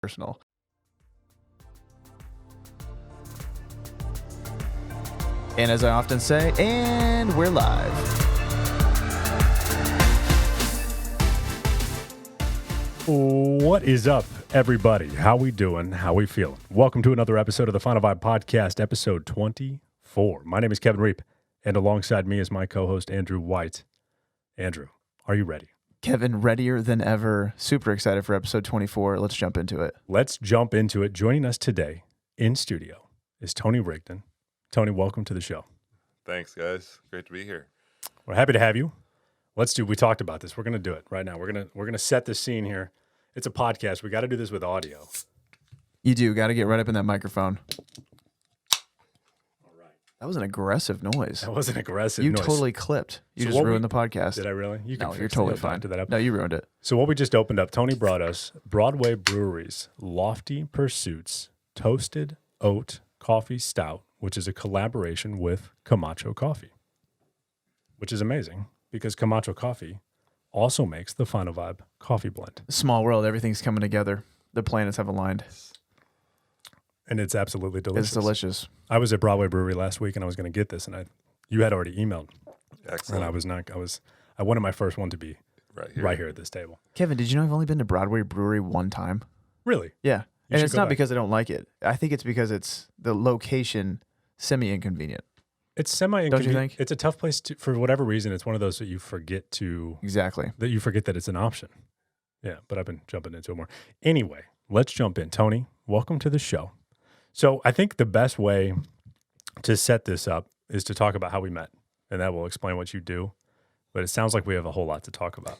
personal. And as I often say, and we're live. What is up, everybody? How we doing? How we feeling? Welcome to another episode of the FinalVibe Podcast, episode 24. My name is Kevin Reap, and alongside me is my co-host, Andrew White. Andrew, are you ready? Kevin, readier than ever. Super excited for episode 24. Let's jump into it. Let's jump into it. Joining us today in studio is Tony Rigdon. Tony, welcome to the show. Thanks, guys. Great to be here. We're happy to have you. We talked about this. We're going to do it right now. We're going to set the scene here. It's a podcast. We got to do this with audio. You do. Got to get right up in that microphone. All right. That was an aggressive noise. That was an aggressive You noise. totally clipped. You So just what ruined the podcast. Did I really? You can No, fix you're it. totally You'll fine. doctor that up. No, you ruined it. So what we just opened up, Tony brought us Broadway Brewery's Lofty Pursuits Toasted Oat Coffee Stout, which is a collaboration with Camacho Coffee, which is amazing because Camacho Coffee also makes the FinalVibe coffee blend. Small world. Everything's coming together. The planets have aligned. And it's absolutely delicious. It's delicious. I was at Broadway Brewery last week and I was going to get this and you had already emailed. Excellent. And I wanted my first one to be right here at this table. Kevin, did you know I've only been to Broadway Brewery one time? Really? Yeah. You And should it's go not back. because I don't like it. I think it's because it's the location semi-inconvenient. It's semi-inconvenient. Don't you think? It's a tough place to, for whatever reason. It's one of those that you forget Exactly. that it's an option. Yeah, but I've been jumping into it more. Anyway, let's jump in. Tony, welcome to the show. So I think the best way to set this up is to talk about how we met, and that will explain what you do. But it sounds like we have a whole lot to talk about.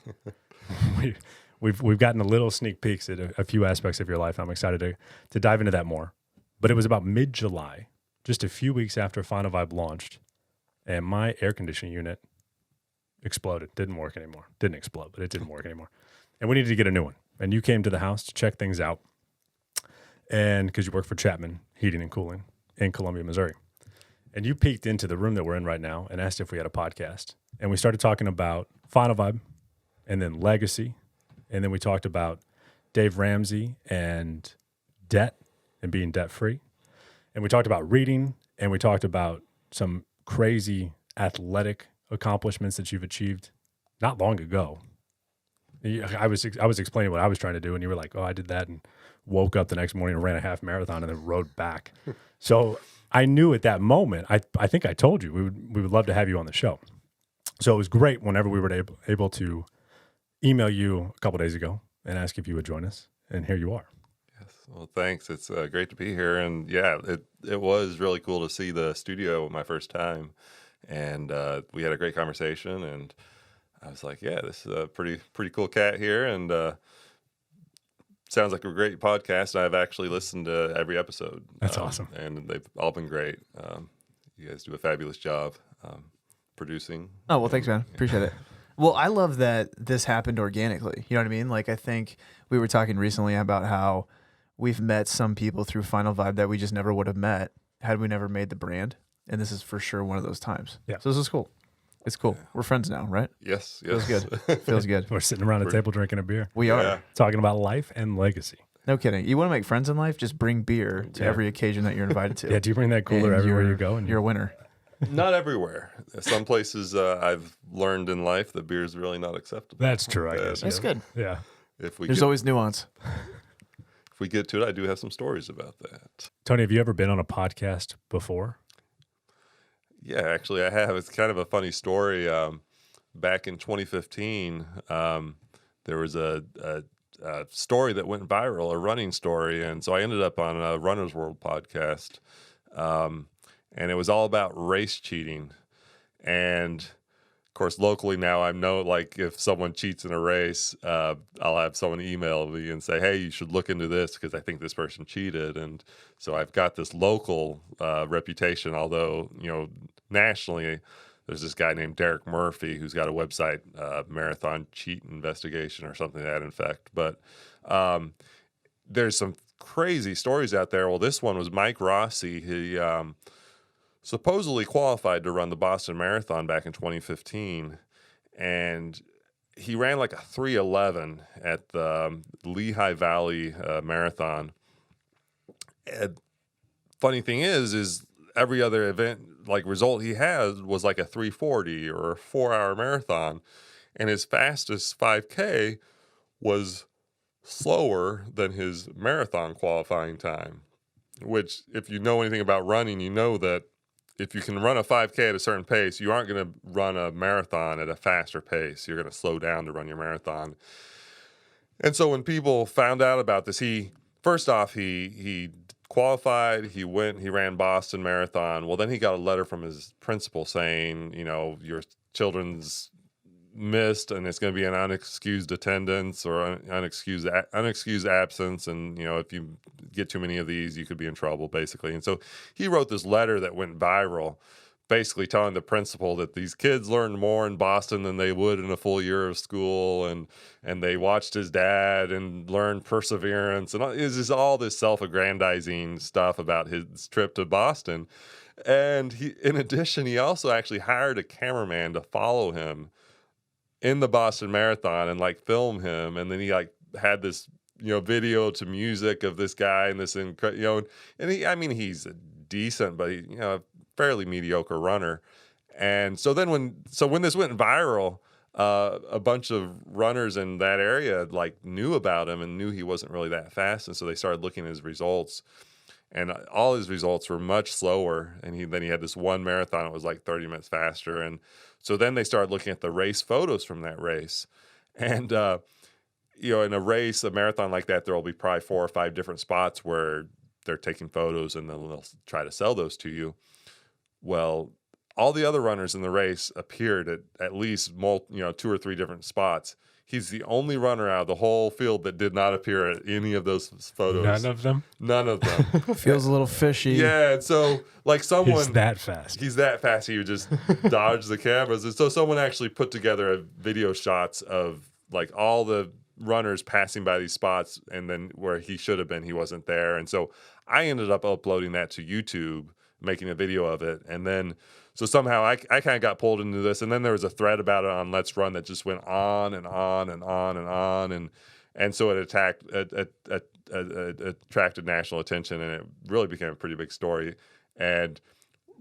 We've gotten a little sneak peeks at a few aspects of your life. I'm excited to dive into that more. But it was about mid-July, just a few weeks after FinalVibe launched, and my air conditioning unit exploded. Didn't work anymore. Didn't explode, but it didn't work anymore. And we needed to get a new one. And you came to the house to check things out. And because you work for Chapman Heating and Cooling in Colombia, Missouri. And you peeked into the room that we're in right now and asked if we had a podcast. And we started talking about FinalVibe and then legacy. And then we talked about Dave Ramsey and debt and being debt-free. And we talked about reading, and we talked about some crazy athletic accomplishments that you've achieved not long ago. I was explaining what I was trying to do, and you were like, oh, I did that, and woke up the next morning and ran a half marathon and then rode back. So I knew at that moment, I think I told you, we would love to have you on the show. So it was great whenever we were able to email you a couple days ago and ask if you would join us, and here you are. Yes. Well, thanks. It's great to be here. And yeah, it was really cool to see the studio my first time. And we had a great conversation. And I was like, yeah, this is a pretty cool cat here. And sounds like a great podcast. I've actually listened to every episode. That's awesome. And they've all been great. You guys do a fabulous job producing. Oh, well, thanks, man. Appreciate it. Well, I love that this happened organically. You know what I mean? Like, I think we were talking recently about how we've met some people through FinalVibe that we just never would have met had we never made the brand. And this is for sure one of those times. Yeah. So this is cool. It's cool. We're friends now, right? Yes. Feels good. Feels good. We're sitting around a table drinking a beer, We Yeah. are. talking about life and legacy. No kidding. You want to make friends in life? Just bring beer to every occasion that you're invited to. Yeah, do you bring that cooler And everywhere you're- you go? And You're a winner. Not everywhere. Some places I've learned in life that beer is really not acceptable. That's true, I guess. That's yeah. good. Yeah. If we There's get, always nuance. if we get to it, I do have some stories about that. Tony, have you ever been on a podcast before? Yeah, actually, I have. It's kind of a funny story. Back in 2015, there was a story that went viral, a running story, and so I ended up on a Runner's World podcast, and it was all about race cheating. And of course, locally now, I know, like, if someone cheats in a race, I'll have someone email me and say, hey, you should look into this because I think this person cheated. And so I've got this local reputation, although, nationally, there's this guy named Derek Murphy who's got a website, Marathon Cheat Investigation or something to that effect. But there's some crazy stories out there. Well, this one was Mike Rossi. He supposedly qualified to run the Boston Marathon back in 2015. And he ran like a 3:11 at the Lehigh Valley Marathon. And funny thing is every other event, like result he had was like a 3:40 or a 4-hour marathon. And his fastest 5K was slower than his marathon qualifying time, which if you know anything about running, you know that if you can run a 5K at a certain pace, you aren't going to run a marathon at a faster pace. You're going to slow down to run your marathon. And so when people found out about this, he qualified, he ran Boston Marathon. Well, then he got a letter from his principal saying, your children's missed and it's going to be an unexcused attendance or unexcused absence, and if you get too many of these you could be in trouble, basically. And so he wrote this letter that went viral, basically telling the principal that these kids learned more in Boston than they would in a full year of school, and they watched his dad and learned perseverance, and it's just all this self-aggrandizing stuff about his trip to Boston. And in addition, he also actually hired a cameraman to follow him in the Boston Marathon and film him. And then he had this, video to music of this guy and this, and he's a decent, but a fairly mediocre runner. And so then when this went viral, a bunch of runners in that area knew about him and knew he wasn't really that fast. And so they started looking at his results, and all his results were much slower. And then he had this one marathon that was 30 minutes faster. And so then they started looking at the race photos from that race. And, in a marathon like that, there will be probably 4 or 5 different spots where they're taking photos, and then they'll try to sell those to you. Well, all the other runners in the race appeared at least 2 or 3 different spots. He's the only runner out of the whole field that did not appear at any of those photos. None of them? None of them. Feels a little fishy. Yeah, and so someone... He's that fast. He would just dodge the cameras. And so someone actually put together a video shots of all the runners passing by these spots, and then where he should have been, he wasn't there. And so I ended up uploading that to YouTube, making a video of it. And then so somehow I kind of got pulled into this, and then there was a thread about it on Let's Run that just went on and on and on and on, and so it attracted national attention, and it really became a pretty big story. And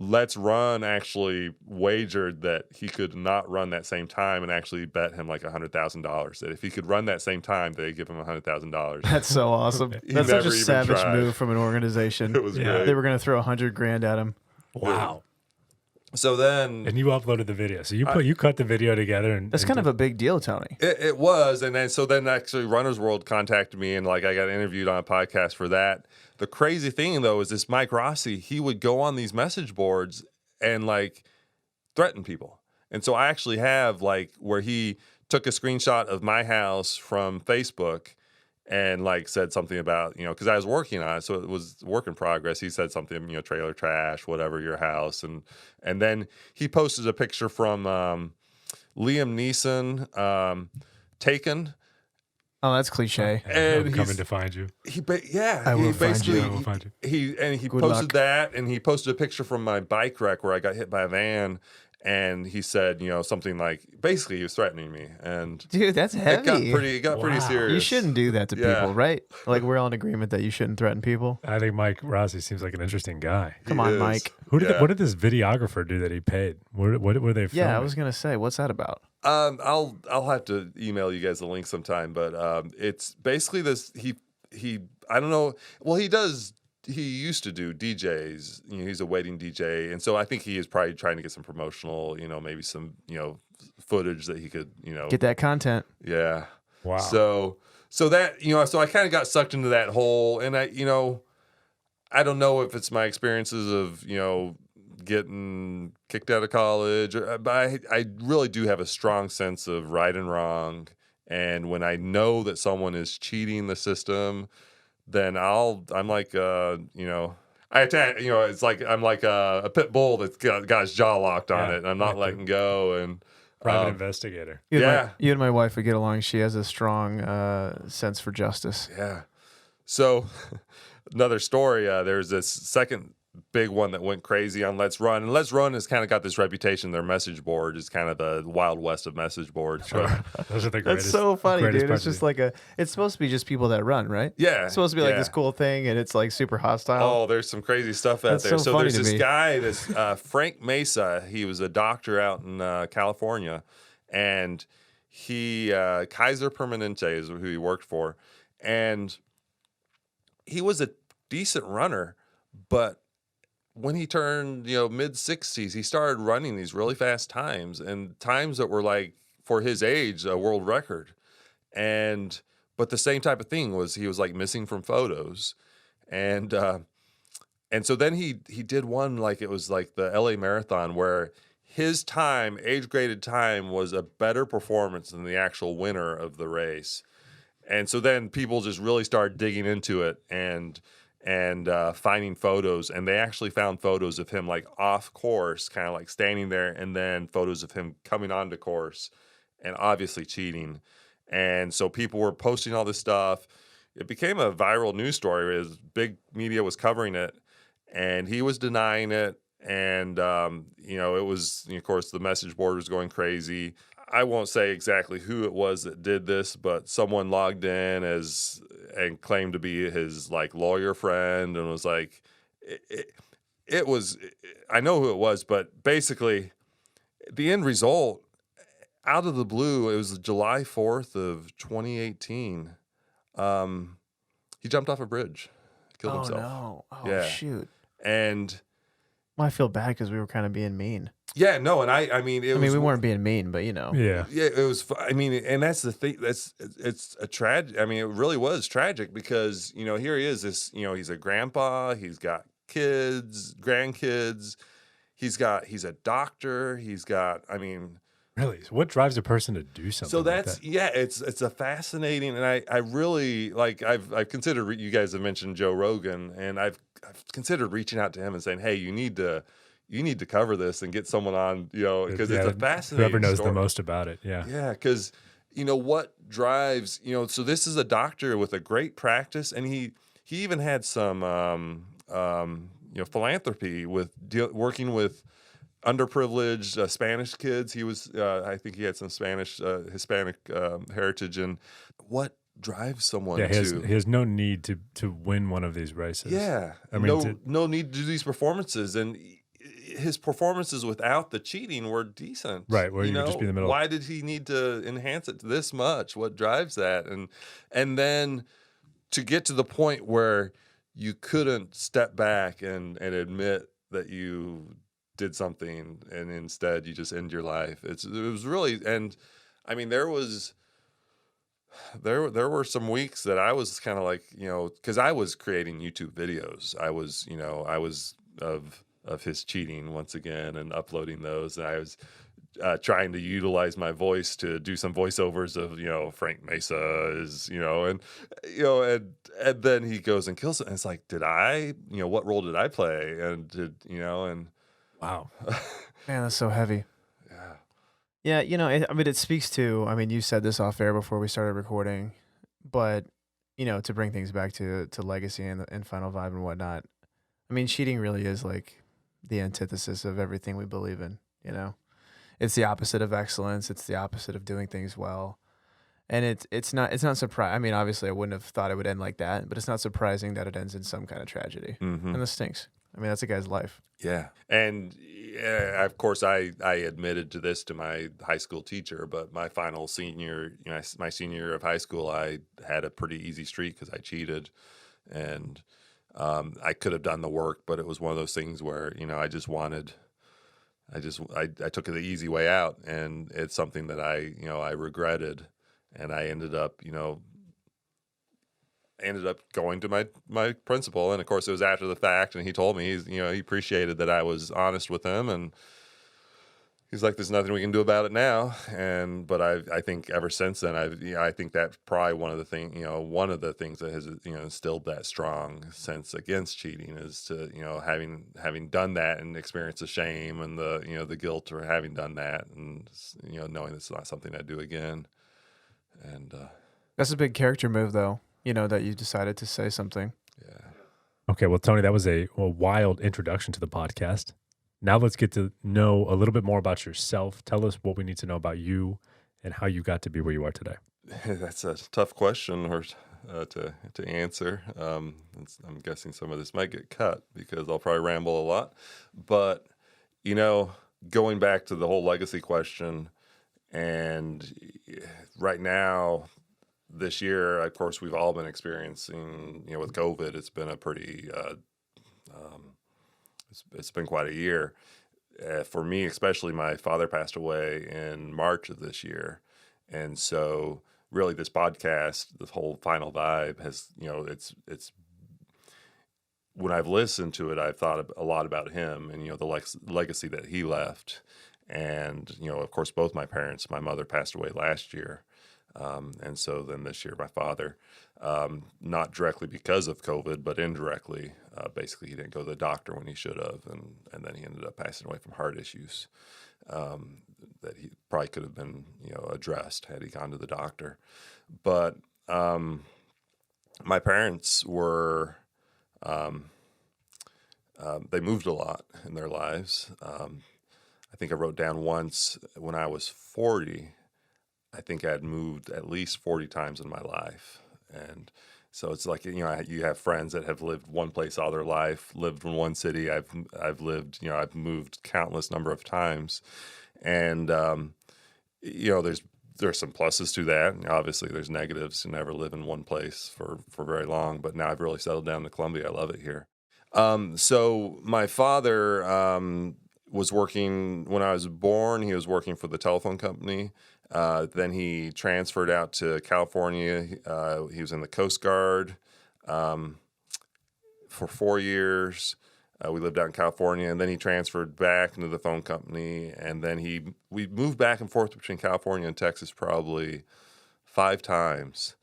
Let's Run actually wagered that he could not run that same time, and actually bet him $100,000 that if he could run that same time, they'd give him $100,000. That's so awesome. That's such a savage move from an organization. It was great. They were going to throw $100,000 at him. Wow. So then, and you uploaded the video. So you cut the video together, and that's kind of a big deal, Tony. It was, and then actually Runner's World contacted me, and I got interviewed on a podcast for that. The crazy thing though is this Mike Rossi, he would go on these message boards and threaten people. And so I actually have where he took a screenshot of my house from Facebook and said something about, because I was working on it, so it was work in progress. He said something, trailer trash, whatever, your house. And then he posted a picture from Liam Neeson, Taken. Oh, that's cliche. And I'm coming to find you. I will find you. He Good posted luck. that, and he posted a picture from my bike wreck where I got hit by a van. And he said, something basically he was threatening me. And dude, that's heavy. It got pretty serious. You shouldn't do that to people, right? We're all in agreement that you shouldn't threaten people. I think Mike Rossi seems like an interesting guy. Come on, Mike. What did this videographer do that he paid? What were they filming? Yeah, I was gonna say, what's that about? I'll have to email you guys the link sometime, but it's basically this. He I don't know. Well, he used to do DJs. He's a wedding DJ, and so I think he is probably trying to get some promotional, maybe some, footage that he could, get that content. Yeah. Wow. So that, so I kind of got sucked into that hole, and I don't know if it's my experiences of, getting kicked out of college, but I really do have a strong sense of right and wrong, and when I know that someone is cheating the system, then I'm like, I attack, it's like I'm like a pit bull that's got his jaw locked on it, and I'm not letting go. And private investigator. You and my wife would get along. She has a strong sense for justice. Yeah. So another story, there's this second big one that went crazy on Let's Run. And Let's Run has kind of got this reputation. Their message board is kind of the Wild West of message boards. So, Those are the That's greatest. so funny, greatest dude. It's just like it's supposed to be just people that run, right? yeah. It's supposed to be like yeah. this cool thing, and it's like super hostile. Oh, there's some crazy stuff out That's there. so So funny there's to this me. guy, this Frank Mesa. He was a doctor out in California, and he Kaiser Permanente is who he worked for, and he was a decent runner, but when he turned mid 60s, he started running these really fast times, and times that were like for his age a world record. And but the same type of thing was he was like missing from photos, and so then he did one, like it was like the LA Marathon, where his time, age graded time, was a better performance than the actual winner of the race. And so then people just really started digging into it and finding photos, and they actually found photos of him like off course, kind of like standing there, and then photos of him coming onto course and obviously cheating. And so people were posting all this stuff. It became a viral news story as big media was covering it, and he was denying it. And, it was, of course, the message board was going crazy. I won't say exactly who it was that did this, but someone logged in and claimed to be his like lawyer friend, and was like, it was, I know who it was, but basically the end result, out of the blue, it was July 4th of 2018. He jumped off a bridge, killed himself. No. Oh, Yeah. shoot. And Well, I feel bad because we were kind of being mean. yeah, no, and I mean, we weren't being mean, but Yeah. Yeah, it was. I mean, and that's the thing. It's a tragic. I mean, it really was tragic because here he is. This he's a grandpa. He's got kids, grandkids. He's a doctor. He's got. I mean, Really? So what drives a person to do something? so like that's that? It's a fascinating, and I really like. I've considered. You guys have mentioned Joe Rogan, and I've considered reaching out to him and saying, hey, you need to cover this and get someone on, because it's a fascinating Whoever knows story. the most about it. Yeah. Yeah, because what drives, so this is a doctor with a great practice, and he even had some philanthropy with working with underprivileged Spanish kids. He was, I think he had some Spanish, Hispanic heritage, and what drives someone Yeah, to. he has no need to win one of these races. Yeah, I mean, no need to do these performances, and his performances without the cheating were decent. Right, where you could just be in the middle. Why did he need to enhance it this much? What drives that? And then to get to the point where you couldn't step back and admit that you did something, and instead you just end your life. It was really, and I mean, there were some weeks that I was kind of like, because I was creating YouTube videos. I was of his cheating once again and uploading those. And I was trying to utilize my voice to do some voiceovers of, Frank Mesa is, and then he goes and kills it. And it's like, did I, what role did I play? And and Wow. Man, that's so heavy. yeah. Yeah, it speaks to, you said this off air before we started recording, but, to bring things back to legacy and FinalVibe and whatnot, cheating really is like the antithesis of everything we believe in, It's the opposite of excellence. It's the opposite of doing things well. And it's not surprising. Obviously I wouldn't have thought it would end like that, but it's not surprising that it ends in some kind of tragedy. Mm-hmm. And this stinks. That's a guy's life. Yeah. And of course, I admitted to this to my high school teacher, but my final senior, my senior year of high school, I had a pretty easy streak because I cheated. And I could have done the work, but it was one of those things where, I took the easy way out, and it's something that I regretted. And I ended up going to my principal, and of course it was after the fact, and he told me he appreciated that I was honest with him, and he's like, there's nothing we can do about it now. But I think ever since then, I think that's probably one of the things that has instilled that strong sense against cheating is to having done that and experienced the shame and the guilt for having done that, and knowing it's not something I do again. And that's a big character move, though. That you decided to say something. yeah. Okay, well, Tony, that was a wild introduction to the podcast. Now let's get to know a little bit more about yourself. Tell us what we need to know about you and how you got to be where you are today. That's a tough question to answer. I'm guessing some of this might get cut because I'll probably ramble a lot. But, going back to the whole legacy question, and right now, this year, of course, we've all been experiencing, with COVID, it's been a pretty, it's been quite a year. For me, especially, my father passed away in March of this year. And so really this podcast, this whole Final Vibe has, it's when I've listened to it, I've thought a lot about him and, the legacy that he left. And, of course, both my parents, my mother passed away last year. And so then this year, my father, not directly because of COVID, but indirectly, basically he didn't go to the doctor when he should have. And then he ended up passing away from heart issues that he probably could have been, addressed had he gone to the doctor. But my parents were, they moved a lot in their lives. I think I wrote down once when I was 40, I think I'd moved at least 40 times in my life. And so it's like, you have friends that have lived one place all their life, lived in one city. I've lived, I've moved countless number of times. And, there's some pluses to that. Obviously there's negatives. You never live in one place for very long, but now I've really settled down to Colombia. I love it here. So my father, was working when I was born. He was working for the telephone company. Then he transferred out to California. He was in the Coast Guard for 4 years. We lived out in California, and then he transferred back into the phone company. And then we moved back and forth between California and Texas probably 5 times.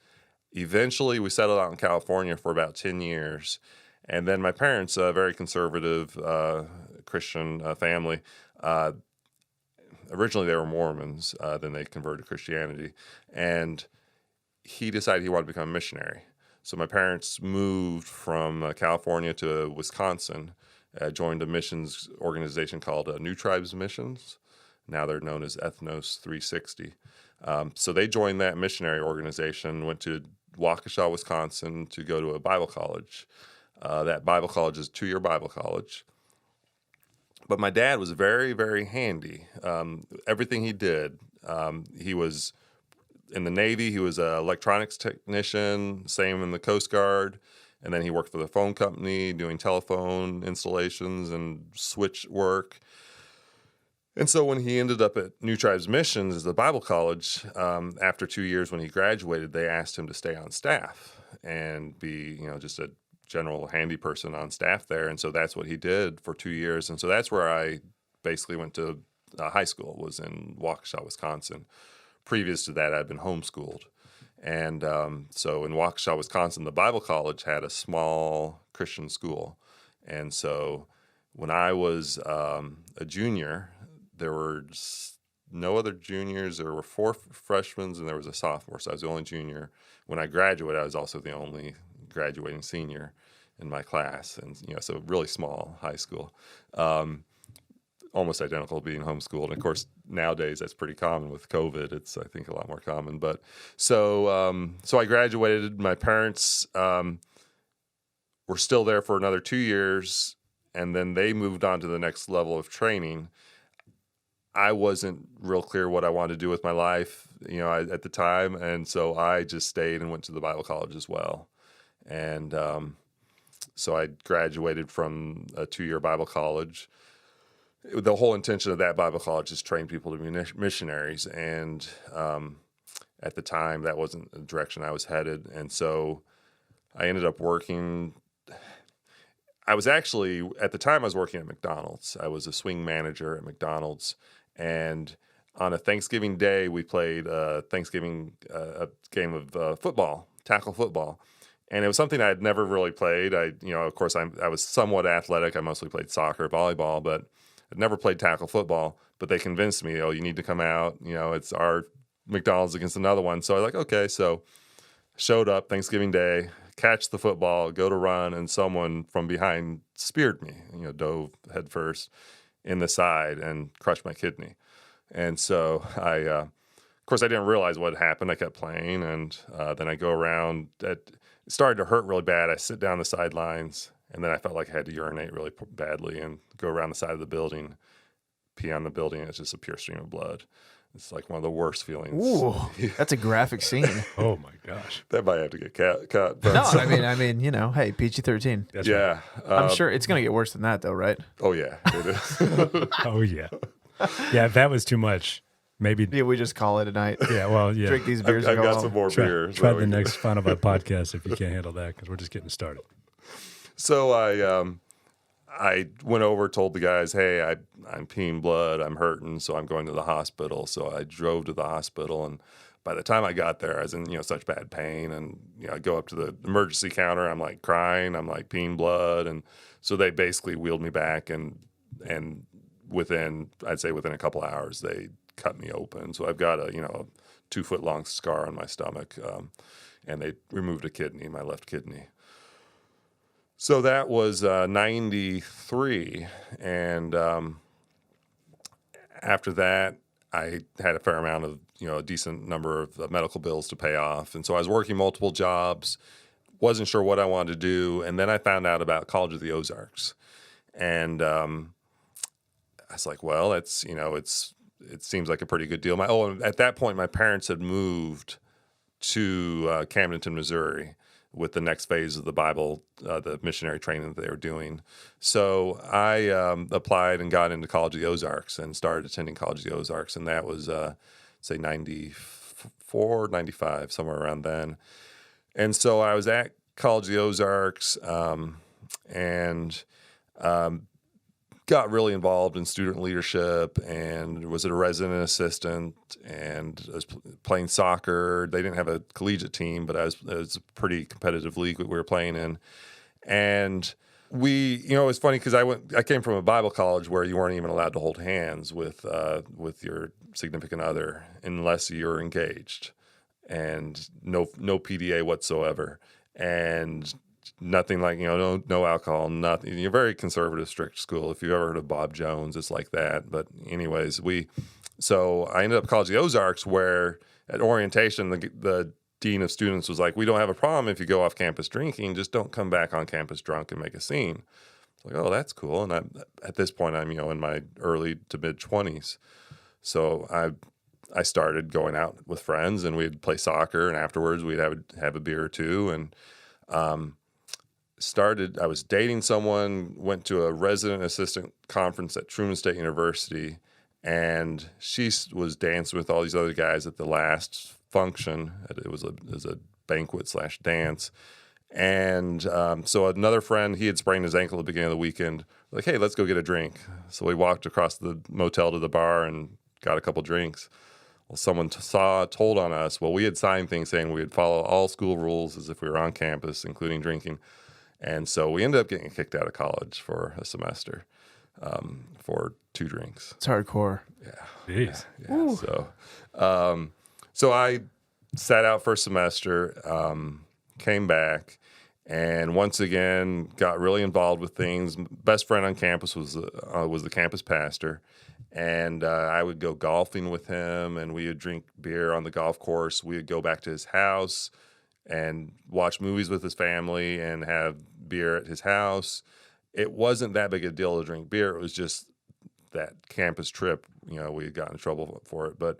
Eventually, we settled out in California for about 10 years. And then my parents, a very conservative Christian family, originally they were Mormons, then they converted to Christianity, and he decided he wanted to become a missionary. So my parents moved from California to Wisconsin, joined a missions organization called New Tribes Missions. Now they're known as Ethnos 360. So they joined that missionary organization, went to Waukesha, Wisconsin to go to a Bible college. That Bible college is a 2-year Bible college. But my dad was very, very handy. Everything he did, he was in the Navy. He was an electronics technician, same in the Coast Guard. And then he worked for the phone company doing telephone installations and switch work. And so when he ended up at New Tribes Missions as the Bible college, after 2 years when he graduated, they asked him to stay on staff and be, just a general handy person on staff there. And so that's what he did for 2 years. And so that's where I basically went to high school, was in Waukesha, Wisconsin. Previous to that, I'd been homeschooled. And so in Waukesha, Wisconsin, the Bible college had a small Christian school. And so when I was a junior, there were no other juniors. There were 4 freshmen and there was a sophomore. So I was the only junior. When I graduated, I was also the only graduating senior in my class. And, so really small high school. Almost identical to being homeschooled. And of course, nowadays that's pretty common with COVID. It's, I think, a lot more common. But so I graduated. My parents were still there for another 2 years, and then they moved on to the next level of training. I wasn't real clear what I wanted to do with my life, at the time. And so I just stayed and went to the Bible college as well. And so I graduated from a 2-year Bible college. The whole intention of that Bible college is train people to be missionaries. And at the time, that wasn't the direction I was headed. And so I ended up working. I was actually, at the time, I was working at McDonald's. I was a swing manager at McDonald's. And on a Thanksgiving day, we played a game of football, tackle football. And it was something I had never really played. Of course, I was somewhat athletic. I mostly played soccer, volleyball, but I'd never played tackle football. But they convinced me, you need to come out. It's our McDonald's against another one. So I was like, okay. So showed up Thanksgiving Day, catch the football, go to run, and someone from behind speared me, dove headfirst in the side and crushed my kidney. And so of course, I didn't realize what happened. I kept playing, and then I go around. It started to hurt really bad. I sit down the sidelines, and then I felt like I had to urinate really badly and go around the side of the building, pee on the building. It's just a pure stream of blood. It's like one of the worst feelings. Ooh, that's a graphic scene. Oh my gosh. That might have to get cut. But No, I mean, hey, PG-13. That's yeah. right. I'm sure it's gonna get worse than that, though, right? Oh yeah, it is. Oh yeah. Yeah, if that was too much, maybe. Yeah, we just call it a night. Yeah, well, yeah. Drink these beers. I've and go got home. some more Try beers. the next FinalVibe podcast if you can't handle that, because we're just getting started. So I went over, told the guys, hey, I'm peeing blood, I'm hurting, so I'm going to the hospital. So I drove to the hospital, and by the time I got there, I was in such bad pain, and I go up to the emergency counter, I'm like crying, I'm like peeing blood, and so they basically wheeled me back, and within a couple hours they cut me open. So I've got a 2-foot long scar on my stomach, and they removed a kidney, my left kidney. So that was 93, and after that, I had a fair amount of, a decent number of medical bills to pay off. And so I was working multiple jobs, wasn't sure what I wanted to do, and then I found out about College of the Ozarks. And I was like, well, it seems like a pretty good deal. And at that point, my parents had moved to Camdenton, Missouri, with the next phase of the Bible, the missionary training that they were doing. So I applied and got into College of the Ozarks and started attending College of the Ozarks. And that was, say, 94, 95, somewhere around then. And so I was at College of the Ozarks and got really involved in student leadership and was a resident assistant and I was playing soccer. They didn't have a collegiate team, but it was a pretty competitive league that we were playing in. And we, it was funny because I came from a Bible college where you weren't even allowed to hold hands with your significant other unless you're engaged, and no PDA whatsoever. And nothing like, no alcohol, nothing. You're a very conservative, strict school. If you've ever heard of Bob Jones, it's like that. But anyways, so I ended up at College of the Ozarks, where at orientation, the dean of students was like, we don't have a problem if you go off campus drinking, just don't come back on campus drunk and make a scene. It's like, oh, that's cool. And at this point, I'm, in my early to mid 20s. So I started going out with friends, and we'd play soccer, and afterwards we'd have a beer or two. And, I was dating someone, went to a resident assistant conference at Truman State University, and she was dancing with all these other guys at the last function. It was a banquet / dance. And so another friend, he had sprained his ankle at the beginning of the weekend, like, hey, let's go get a drink. So we walked across the motel to the bar and got a couple drinks. Well, someone told on us. Well, we had signed things saying we would follow all school rules as if we were on campus, including drinking. And so we ended up getting kicked out of college for a semester for 2 drinks. It's hardcore. Yeah. Jeez. Yeah. So I sat out for a semester, came back, and once again got really involved with things. Best friend on campus was the campus pastor, and I would go golfing with him, and we would drink beer on the golf course. We would go back to his house and watch movies with his family and have beer at his house. It wasn't that big a deal to drink beer. It was just that campus trip, we had gotten in trouble for it. But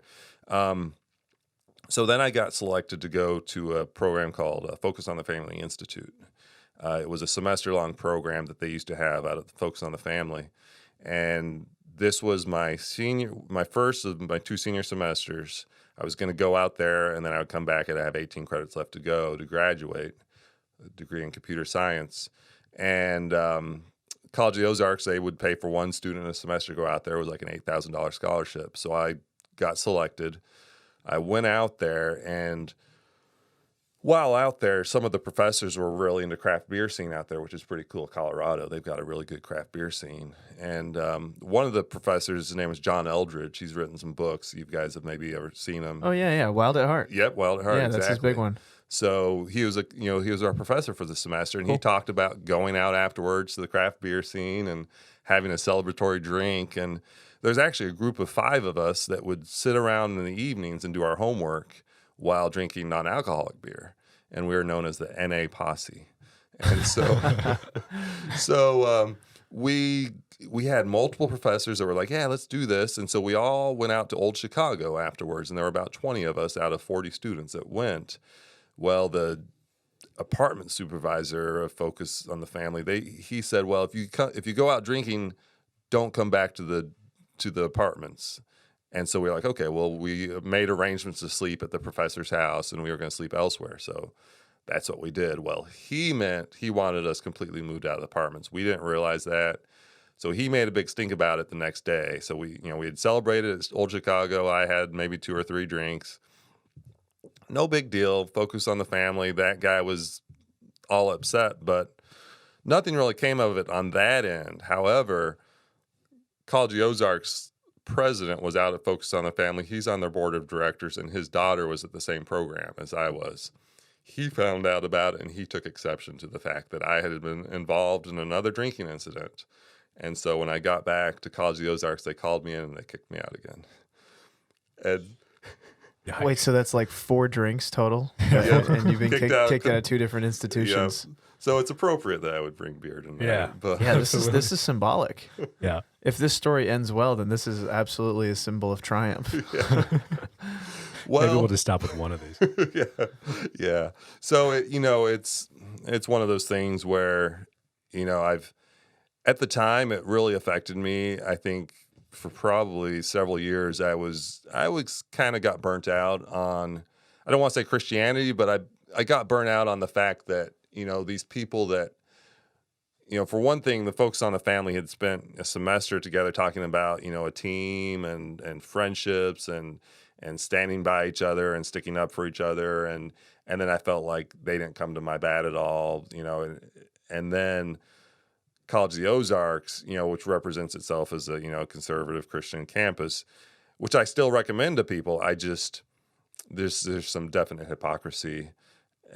so then I got selected to go to a program called Focus on the Family Institute. It was a semester-long program that they used to have out of Focus on the Family. And this was my first of my 2 senior semesters. I was going to go out there, and then I would come back and I have 18 credits left to go to graduate, a degree in computer science. And College of the Ozarks, they would pay for one student a semester to go out there. It was like an $8,000 scholarship. So I got selected. I went out there, and while out there, some of the professors were really into craft beer scene out there, which is pretty cool. Colorado, they've got a really good craft beer scene. And one of the professors, his name is John Eldridge. He's written some books. You guys have maybe ever seen him. Oh, yeah. Wild at Heart. Yep, Wild at Heart. Yeah, exactly. that's his big one. So he was our professor for the semester, and he talked about going out afterwards to the craft beer scene and having a celebratory drink. And there's actually a group of 5 of us that would sit around in the evenings and do our homework while drinking non-alcoholic beer, and we were known as the NA posse. And so we had multiple professors that were like, yeah, let's do this. And so we all went out to Old Chicago afterwards, and there were about 20 of us out of 40 students that went. Well, the apartment supervisor of Focus on the Family, he said, well, if you go out drinking, don't come back to the apartments. And so we were like, okay, well, we made arrangements to sleep at the professor's house, and we were going to sleep elsewhere. So that's what we did. Well, he wanted us completely moved out of the apartments. We didn't realize that. So he made a big stink about it the next day. So we had celebrated at Old Chicago. I had maybe 2 or 3 drinks. No big deal. Focus on the family. That guy was all upset, but nothing really came of it on that end. However, College of the Ozarks president was out at Focus on the Family. He's on their board of directors, and his daughter was at the same program as I was. He found out about it, and he took exception to the fact that I had been involved in another drinking incident. And so when I got back to College of the Ozarks, they called me in and they kicked me out again. And wait, so that's like 4 drinks total? And you've been kicked out of 2 different institutions. Yeah. So it's appropriate that I would bring beer tonight. Yeah. But Yeah, this is symbolic. Yeah. If this story ends well, then this is absolutely a symbol of triumph. Well, maybe we'll just stop with one of these. Yeah. So it's one of those things where at the time it really affected me. I think for probably several years I was kind of got burnt out on, I don't want to say Christianity, but I got burnt out on the fact that these people that for one thing, the Focus on the Family had spent a semester together talking about a team and friendships and standing by each other and sticking up for each other, and then I felt like they didn't come to my bat at all, and then College of the Ozarks, which represents itself as a conservative Christian campus, which I still recommend to people. There's some definite hypocrisy,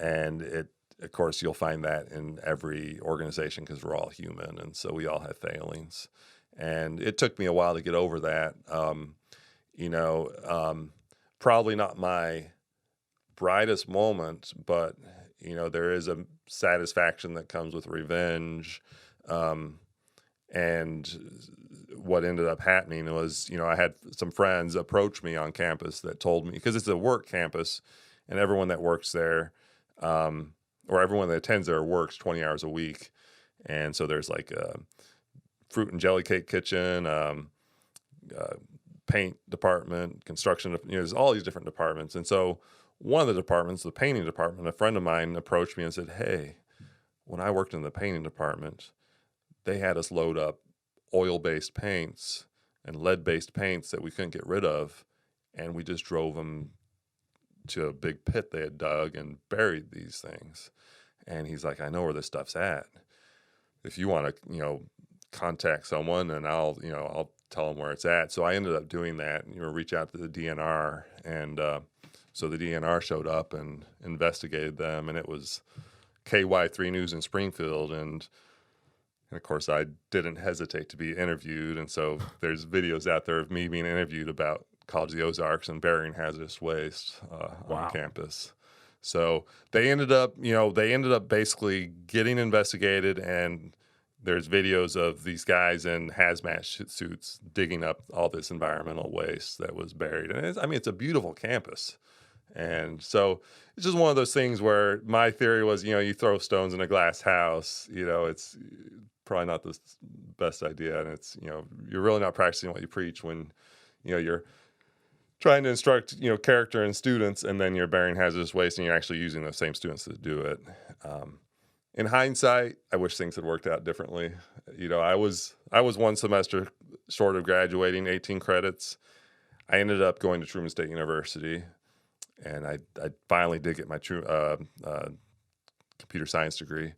and of course you'll find that in every organization because we're all human, and so we all have failings. And it took me a while to get over that. Probably not my brightest moment, but there is a satisfaction that comes with revenge. And what ended up happening was, I had some friends approach me on campus that told me, because it's a work campus and everyone that works there, or everyone that attends there works 20 hours a week. And so there's like a fruit and jelly cake kitchen, paint department, construction, there's all these different departments. And so one of the departments, the painting department, a friend of mine approached me and said, hey, when I worked in the painting department, they had us load up oil-based paints and lead-based paints that we couldn't get rid of, and we just drove them to a big pit they had dug and buried these things. And he's like, I know where this stuff's at. If you want to, contact someone, and I'll tell them where it's at. So I ended up doing that, and reach out to the DNR, and so the DNR showed up and investigated them, and it was KY3 News in Springfield, and of course I didn't hesitate to be interviewed, and so there's videos out there of me being interviewed about College of the Ozarks and burying hazardous waste on campus. So they ended up basically getting investigated, and there's videos of these guys in hazmat suits digging up all this environmental waste that was buried. And it's a beautiful campus. And so it's just one of those things where my theory was, you throw stones in a glass house, it's probably not the best idea. And it's, you're really not practicing what you preach when, you're trying to instruct, character in students, and then you're burying hazardous waste and you're actually using those same students to do it. In hindsight, I wish things had worked out differently. I was one semester short of graduating, 18 credits. I ended up going to Truman State University, and I finally did get my computer science degree.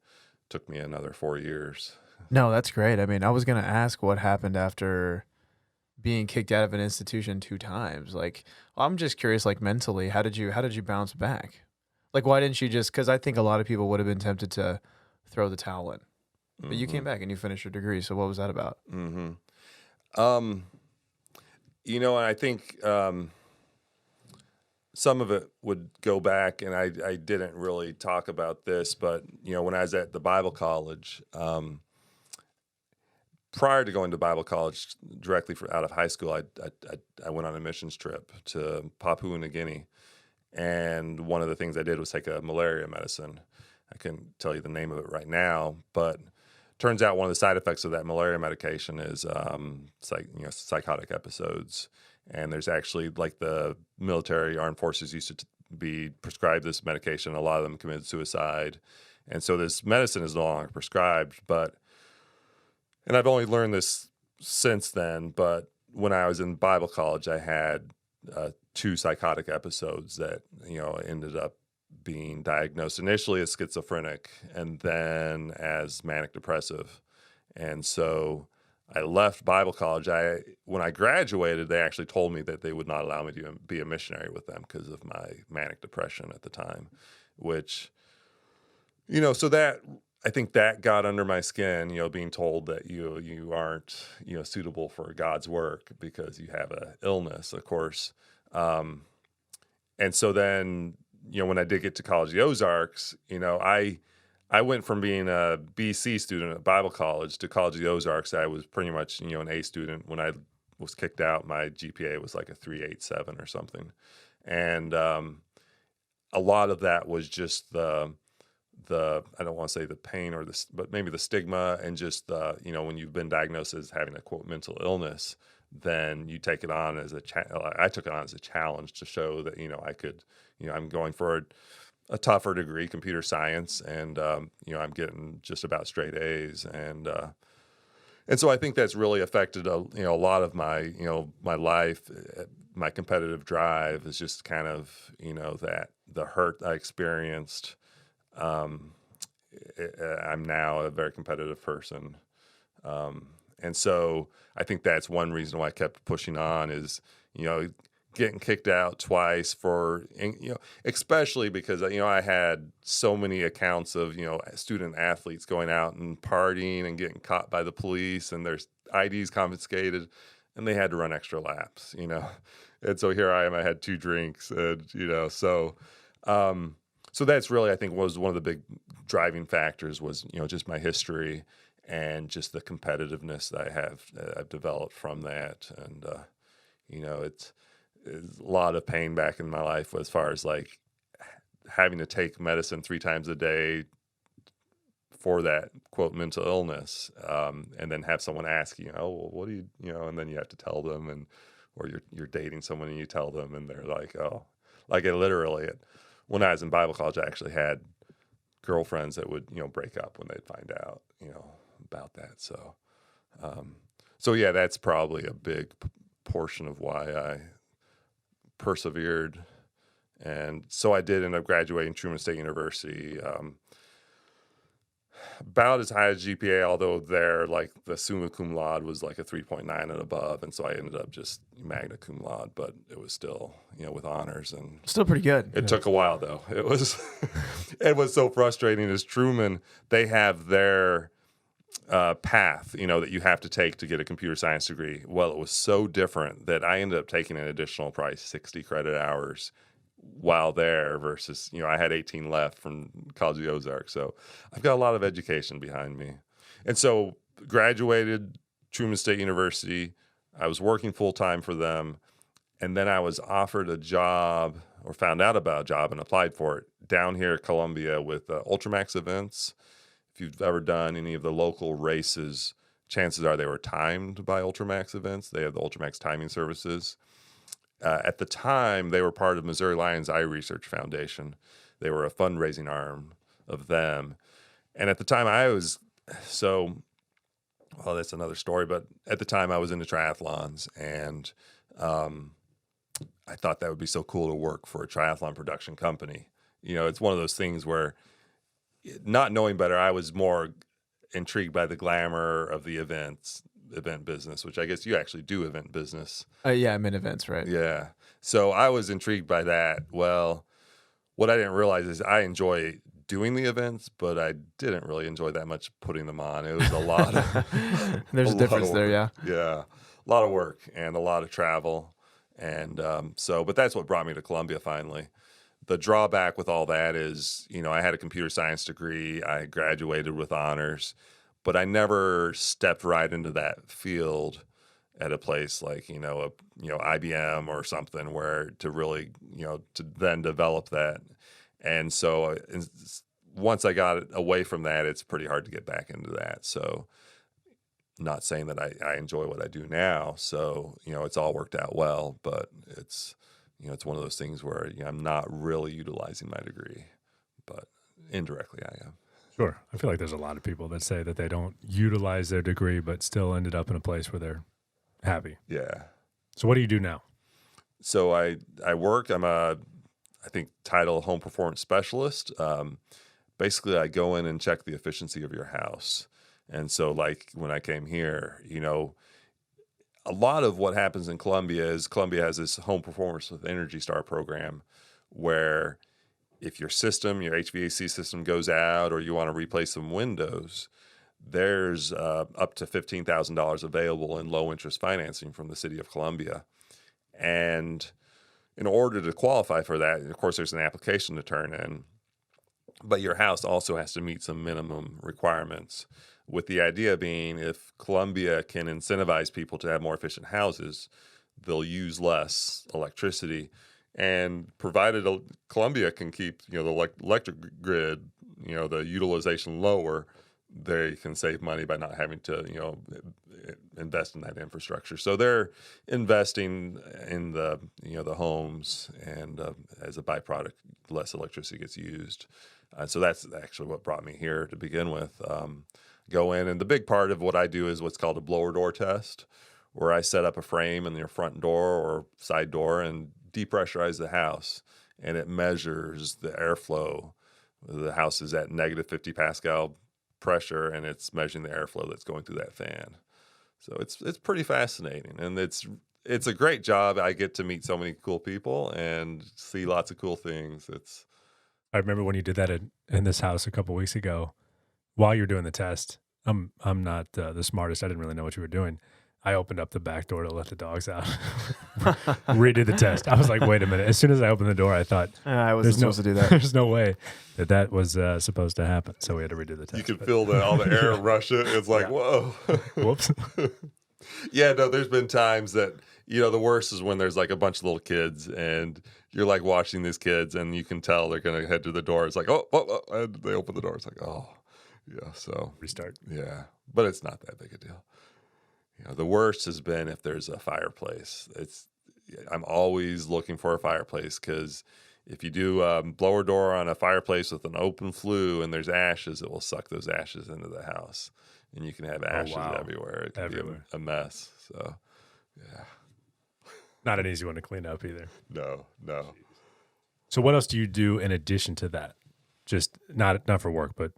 Took me another 4 years. No, that's great. I mean, I was going to ask what happened after being kicked out of an institution 2 times. Like, I'm just curious, like mentally, how did you bounce back? Like, why didn't you just, because I think a lot of people would have been tempted to throw the towel in. But you came back and you finished your degree. So what was that about? You know, and I think some of it would go back, and I didn't really talk about this, but, you know, when I was at the Bible college, prior to going to Bible college, directly out of high school, I went on a missions trip to Papua New Guinea. And one of the things I did was take a malaria medicine. I couldn't tell you the name of it right now, but turns out one of the side effects of that malaria medication is psychotic episodes. And there's actually, like, the military armed forces used to be prescribed this medication. A lot of them committed suicide. And so this medicine is no longer prescribed. And I've only learned this since then, but when I was in Bible college, I had 2 psychotic episodes that, you know, ended up being diagnosed initially as schizophrenic and then as manic depressive. And so I left Bible college. When I graduated, they actually told me that they would not allow me to be a missionary with them because of my manic depression at the time, which, you know, so that, I think that got under my skin, you know, being told that you aren't, you know, suitable for God's work because you have an illness, of course. And so then, you know, when I did get to College of the Ozarks, you know, I went from being a BC student at Bible college to College of the Ozarks. I was pretty much, you know, an A student. When I was kicked out, my GPA was like a 3.87 or something. And a lot of that was just the I don't want to say the pain or but maybe the stigma, and just you know, when you've been diagnosed as having a, quote, mental illness, then you take it on as I took it on as a challenge to show that, you know, I could, you know, I'm going for a tougher degree, computer science, and you know, I'm getting just about straight A's, and so I think that's really affected you know, a lot of my, you know, my life. My competitive drive is just kind of, you know, that the hurt I experienced. I'm now a very competitive person. And so I think that's one reason why I kept pushing on is, you know, getting kicked out twice you know, especially because, you know, I had so many accounts of, you know, student athletes going out and partying and getting caught by the police and their IDs confiscated, and they had to run extra laps, you know. And so here I am, I had 2 drinks, and, you know, so that's really, I think, was one of the big driving factors was, you know, just my history and just the competitiveness that I've developed from that. And, you know, it's a lot of pain back in my life as far as, like, having to take medicine 3 times a day for that, quote, mental illness. And then have someone ask you, oh, well, what do you know, and then you have to tell them, or you're dating someone and you tell them, and they're like, oh, like, it literally, when I was in Bible college, I actually had girlfriends that would, you know, break up when they'd find out, you know, about that. So, yeah, that's probably a big portion of why I persevered. And so I did end up graduating Truman State University, about as high as GPA, although there, like, the summa cum laude was like a 3.9 and above. And so I ended up just magna cum laude, but it was still, you know, with honors, and Still pretty good. it took a while though. It was, it was so frustrating. As Truman, they have their path, you know, that you have to take to get a computer science degree. Well, it was so different that I ended up taking an additional probably 60 credit hours while there versus, you know, I had 18 left from College of the Ozarks. So I've got a lot of education behind me. And so graduated Truman State University. I was working full-time for them. And then I was offered a job, or found out about a job and applied for it, down here at Colombia with Ultramax events. If you've ever done any of the local races, chances are they were timed by Ultramax events. They have the Ultramax timing services. At the time, they were part of Missouri Lions Eye Research Foundation. They were a fundraising arm of them. And at the time well, that's another story, but at the time I was into triathlons, and I thought that would be so cool to work for a triathlon production company. You know, it's one of those things where, not knowing better, I was more intrigued by the glamour of the event business, which I guess you actually do event business. Yeah, I'm in events, right? Yeah. So I was intrigued by that. Well, what I didn't realize is I enjoy doing the events, but I didn't really enjoy that much putting them on. It was a lot of There's a difference there, yeah. Yeah, a lot of work and a lot of travel, and but that's what brought me to Colombia finally. The drawback with all that is, I had a computer science degree, I graduated with honors, but I never stepped right into that field at a place like IBM or something where to really to then develop that. And so once I got away from that, it's pretty hard to get back into that. So not saying that I enjoy what I do now. So, it's all worked out well, but it's one of those things where I'm not really utilizing my degree, but indirectly I am. Sure. I feel like there's a lot of people that say that they don't utilize their degree, but still ended up in a place where they're happy. Yeah. So what do you do now? So I work, I'm I think title home performance specialist. Basically I go in and check the efficiency of your house. And so like when I came here, a lot of what happens in Colombia is Colombia has this home performance with Energy Star program where if your HVAC system goes out or you want to replace some windows, there's up to $15,000 available in low interest financing from the city of Colombia. And in order to qualify for that, of course, there's an application to turn in, but your house also has to meet some minimum requirements, with the idea being if Colombia can incentivize people to have more efficient houses, they'll use less electricity. And provided Colombia can keep the electric grid, the utilization lower, they can save money by not having to invest in that infrastructure. So they're investing in the the homes, and as a byproduct, less electricity gets used. So that's actually what brought me here to begin with. Go in, and the big part of what I do is what's called a blower door test, where I set up a frame in your front door or side door and depressurize the house, and it measures the airflow. The house is at negative 50 Pascal pressure, and it's measuring the airflow that's going through that fan. So it's pretty fascinating, and it's a great job. I get to meet so many cool people and see lots of cool things. I remember when you did that in this house a couple weeks ago. While you're doing the test, I'm not the smartest. I didn't really know what you were doing. I opened up the back door to let the dogs out. Redid the test. I was like, wait a minute. As soon as I opened the door, I thought, I wasn't supposed to do that. There's no way that was supposed to happen. So we had to redo the test. You can feel all the air rush it. It's like, whoa. Whoops. Yeah, no, there's been times that, the worst is when there's like a bunch of little kids and you're like watching these kids and you can tell they're going to head to the door. It's like, oh, and they open the door. It's like, oh, yeah. So restart. Yeah, but it's not that big a deal. The worst has been if there's a fireplace. I'm always looking for a fireplace, because if you do a blower door on a fireplace with an open flue and there's ashes, it will suck those ashes into the house, and you can have ashes everywhere. It can be a mess. So, yeah. Not an easy one to clean up either. No. So what else do you do in addition to that? Just not for work, but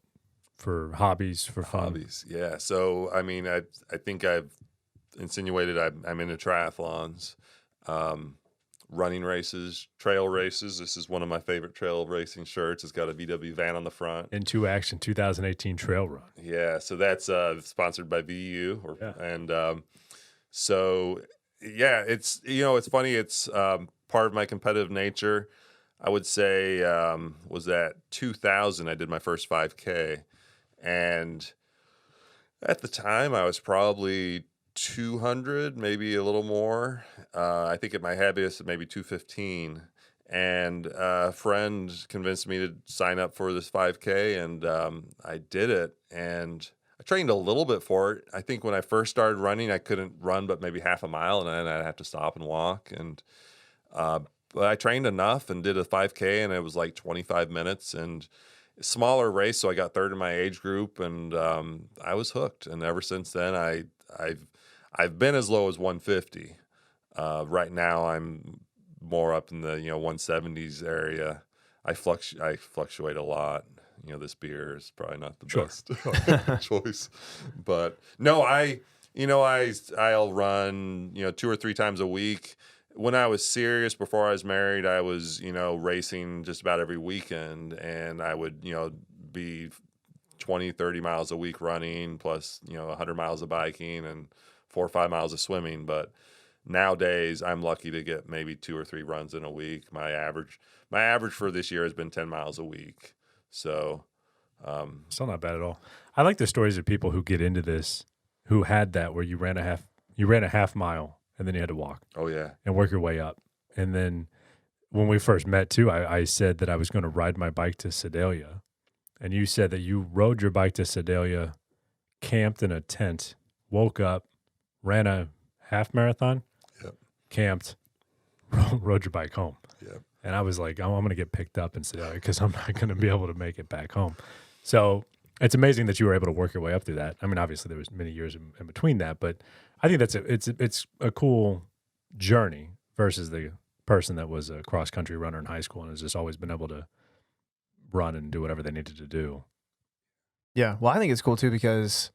for hobbies, for fun? Hobbies, yeah. So, I mean, I think I've insinuated I'm into triathlons, running races, trail races. This is one of my favorite trail racing shirts. It's got a VW van on the front. Into Action 2018 Trail Run. Yeah, so that's sponsored by VU. So, yeah, it's, it's funny. It's part of my competitive nature. I would say was that 2000 I did my first 5K. And at the time, I was probably 200, maybe a little more. I think at my heaviest, maybe 215. And a friend convinced me to sign up for this 5K, and I did it. And I trained a little bit for it. I think when I first started running, I couldn't run but maybe half a mile, and then I'd have to stop and walk. And but I trained enough and did a 5K, and it was like 25 minutes. And smaller race, so I got third in my age group, and I was hooked. And ever since then, I've been as low as 150. Right now, I'm more up in the 170s area. I fluctuate a lot. This beer is probably not the best choice, but no, I'll run 2 or 3 times a week. when I was serious before I was married, I was, racing just about every weekend, and I would, be 20, 30 miles a week running plus, 100 miles of biking and 4 or 5 miles of swimming. But nowadays I'm lucky to get maybe 2 or 3 runs in a week. My average for this year has been 10 miles a week. So, still not bad at all. I like the stories of people who get into this, who had that where you ran a half mile and then you had to walk. Oh yeah. And work your way up. And then when we first met too, I said that I was going to ride my bike to Sedalia. And you said that you rode your bike to Sedalia, camped in a tent, woke up, ran a half marathon, camped, rode your bike home. Yep. And I was like, oh, I'm going to get picked up in Sedalia because I'm not going to be able to make it back home. So it's amazing that you were able to work your way up through that. I mean, obviously there was many years in between that, but I think it's a cool journey versus the person that was a cross country runner in high school and has just always been able to run and do whatever they needed to do. Yeah. Well, I think it's cool too because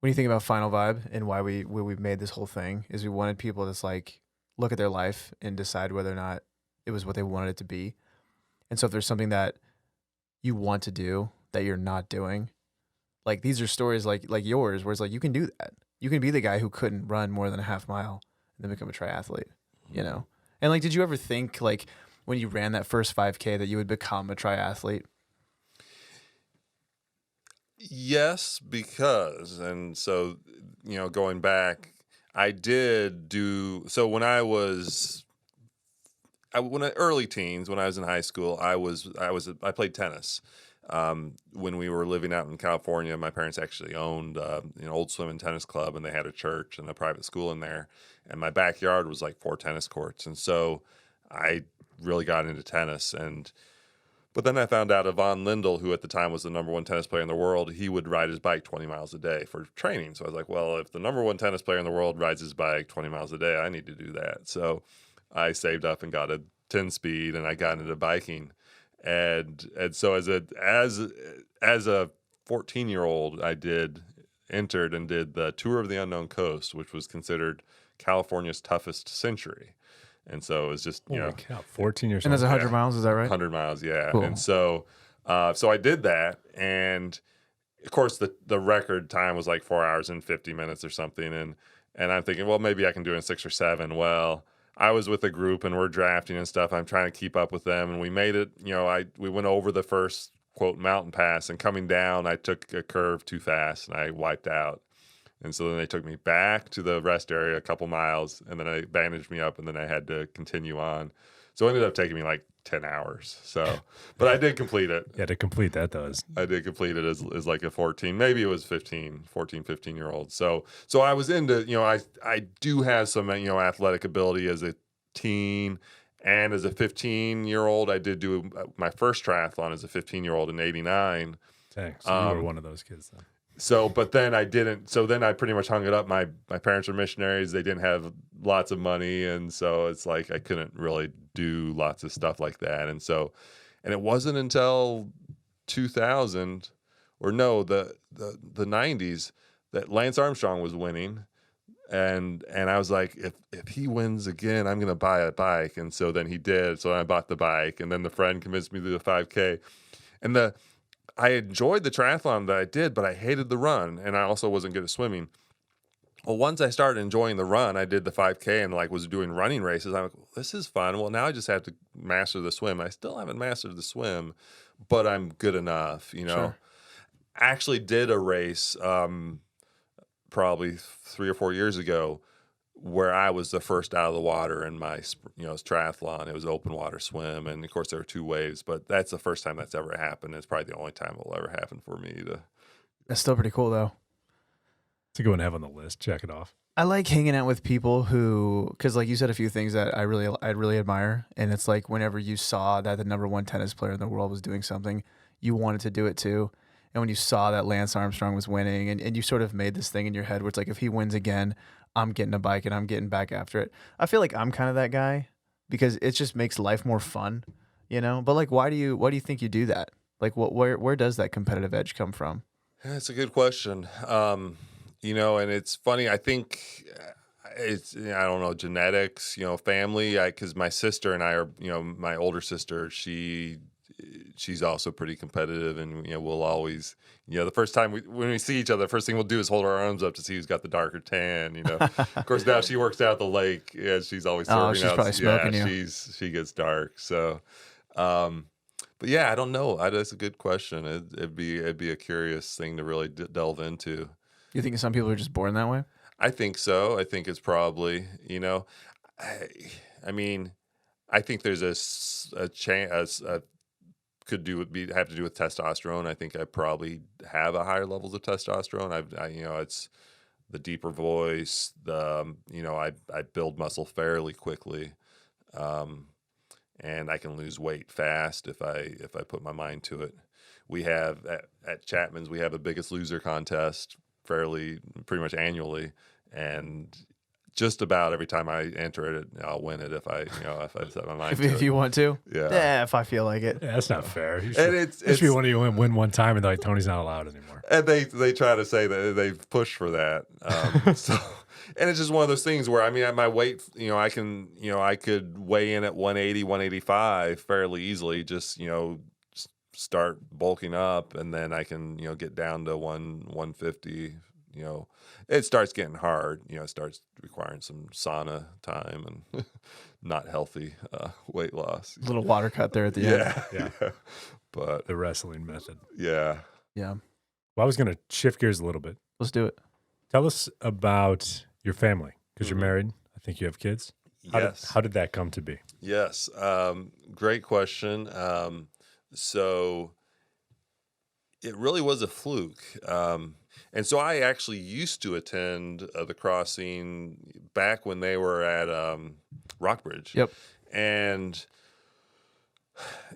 when you think about FinalVibe and why we made this whole thing is we wanted people to just like look at their life and decide whether or not it was what they wanted it to be. And so if there's something that you want to do that you're not doing, like these are stories like yours where it's like you can do that. You can be the guy who couldn't run more than a half mile and then become a triathlete, And like, did you ever think like when you ran that first 5K that you would become a triathlete? Yes, because, and so, going back, I did do, so when I was, early teens, when I was in high school, I played tennis. When we were living out in California, my parents actually owned an old swim and tennis club, and they had a church and a private school in there. And my backyard was like 4 tennis courts. And so I really got into tennis. But then I found out Yvonne Lindell, who at the time was the number 1 tennis player in the world, he would ride his bike 20 miles a day for training. So I was like, well, if the number 1 tennis player in the world rides his bike 20 miles a day, I need to do that. So I saved up and got a 10 speed, and I got into biking. And so as a 14-year-old, I entered and did the Tour of the Unknown Coast, which was considered California's toughest century. And so it was just, Holy cow, 14 years And old. that's 100 miles, is that right? 100 miles, yeah. Cool. And so I did that, and of course the record time was like 4 hours and 50 minutes or something, and I'm thinking, well, maybe I can do it in 6 or 7. Well, I was with a group and we're drafting and stuff. I'm trying to keep up with them, and we made it. We went over the first quote mountain pass, and coming down, I took a curve too fast and I wiped out. And so then they took me back to the rest area a couple miles, and then they bandaged me up, and then I had to continue on. So it ended up taking me like 10 hours. So, but I did complete it. Yeah, to complete that though. I did complete it as like a 14, maybe it was 15-year-old. So I was into, I do have some, athletic ability as a teen, and as a 15-year-old, I did do my first triathlon as a 15-year-old in '89. Dang, so you were one of those kids then. So, but then I didn't. So then I pretty much hung it up. My parents were missionaries. They didn't have lots of money, and so it's like I couldn't really do lots of stuff like that. And it wasn't until 2000, or no, the 90s, that Lance Armstrong was winning, and I was like, if he wins again, I'm gonna buy a bike. And so then he did. So I bought the bike, and then the friend convinced me to do the 5K, and I enjoyed the triathlon that I did, but I hated the run, and I also wasn't good at swimming. Well, once I started enjoying the run, I did the 5K and was doing running races. I'm like, this is fun. Well, now I just have to master the swim. I still haven't mastered the swim, but I'm good enough, Sure. I actually did a race probably 3 or 4 years ago where I was the first out of the water in my, triathlon. It was open water swim, and of course there were 2 waves, but that's the first time that's ever happened. It's probably the only time it will ever happen for me to. That's still pretty cool though. It's a good one to have on the list. Check it off. I like hanging out with people because like you said a few things that I really admire, and it's like whenever you saw that the number 1 tennis player in the world was doing something, you wanted to do it too. And when you saw that Lance Armstrong was winning, and you sort of made this thing in your head where it's like, if he wins again, I'm getting a bike and I'm getting back after it. I feel like I'm kind of that guy because it just makes life more fun, But like, why do you think you do that? Like, where does that competitive edge come from? That's a good question. And it's funny. I think It's, I don't know, genetics, family. Because my sister and I are, my older sister, she's also pretty competitive, and we'll always, the first time when we see each other, the first thing we'll do is hold our arms up to see who's got the darker tan. Of course, now she works out at the lake. Yeah, she's always serving she's out. probably smoking you. She gets dark. So, but yeah, I don't know. That's a good question. It'd be a curious thing to really delve into. You think some people are just born that way? I think so. I think it's probably, I mean, I think there's a chance have to do with testosterone. I think I probably have a higher levels of testosterone. It's the deeper voice. I build muscle fairly quickly, and I can lose weight fast if I put my mind to it. We have at Chapman's, we have a Biggest Loser contest pretty much annually, and just about every time I enter it, I'll win it if I set my mind to it. If you want to. Yeah. If I feel like it. Yeah, that's not fair. And it's be one of you win one time and like Tony's not allowed anymore. And they try to say that they've pushed for that. And it's just one of those things where, at my weight, I could weigh in at 180, 185 fairly easily, just, start bulking up, and then I can, get down to 150. It starts getting hard. It starts requiring some sauna time and not healthy weight loss. A little water cut there at the end. Yeah. But the wrestling method. Yeah. Well, I was going to shift gears a little bit. Let's do it. Tell us about your family, because you're married. I think you have kids. Yes. How did that come to be? Yes. Great question. So it really was a fluke. And so I actually used to attend the Crossing back when they were at Rockbridge. Yep. And,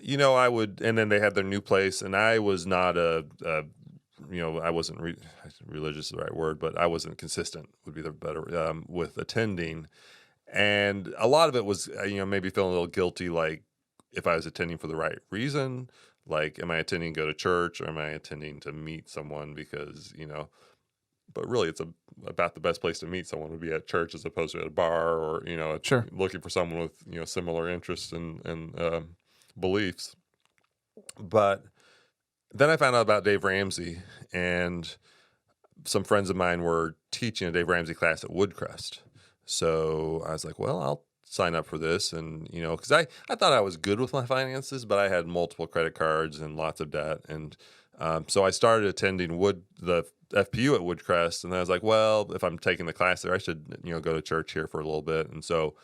I would, and then they had their new place, and I was not I wasn't religious is the right word, but I wasn't consistent would be the better with attending. And a lot of it was, maybe feeling a little guilty, like if I was attending for the right reason. Like, am I attending to go to church, or am I attending to meet someone? Because, but really it's about the best place to meet someone would be at church as opposed to at a bar, or, Sure. looking for someone with, similar interests and beliefs. But then I found out about Dave Ramsey, and some friends of mine were teaching a Dave Ramsey class at Woodcrest. So I was like, well, I'll sign up for this. And, because I thought I was good with my finances, but I had multiple credit cards and lots of debt. And so I started attending the FPU at Woodcrest. And I was like, well, if I'm taking the class there, I should, go to church here for a little bit. And so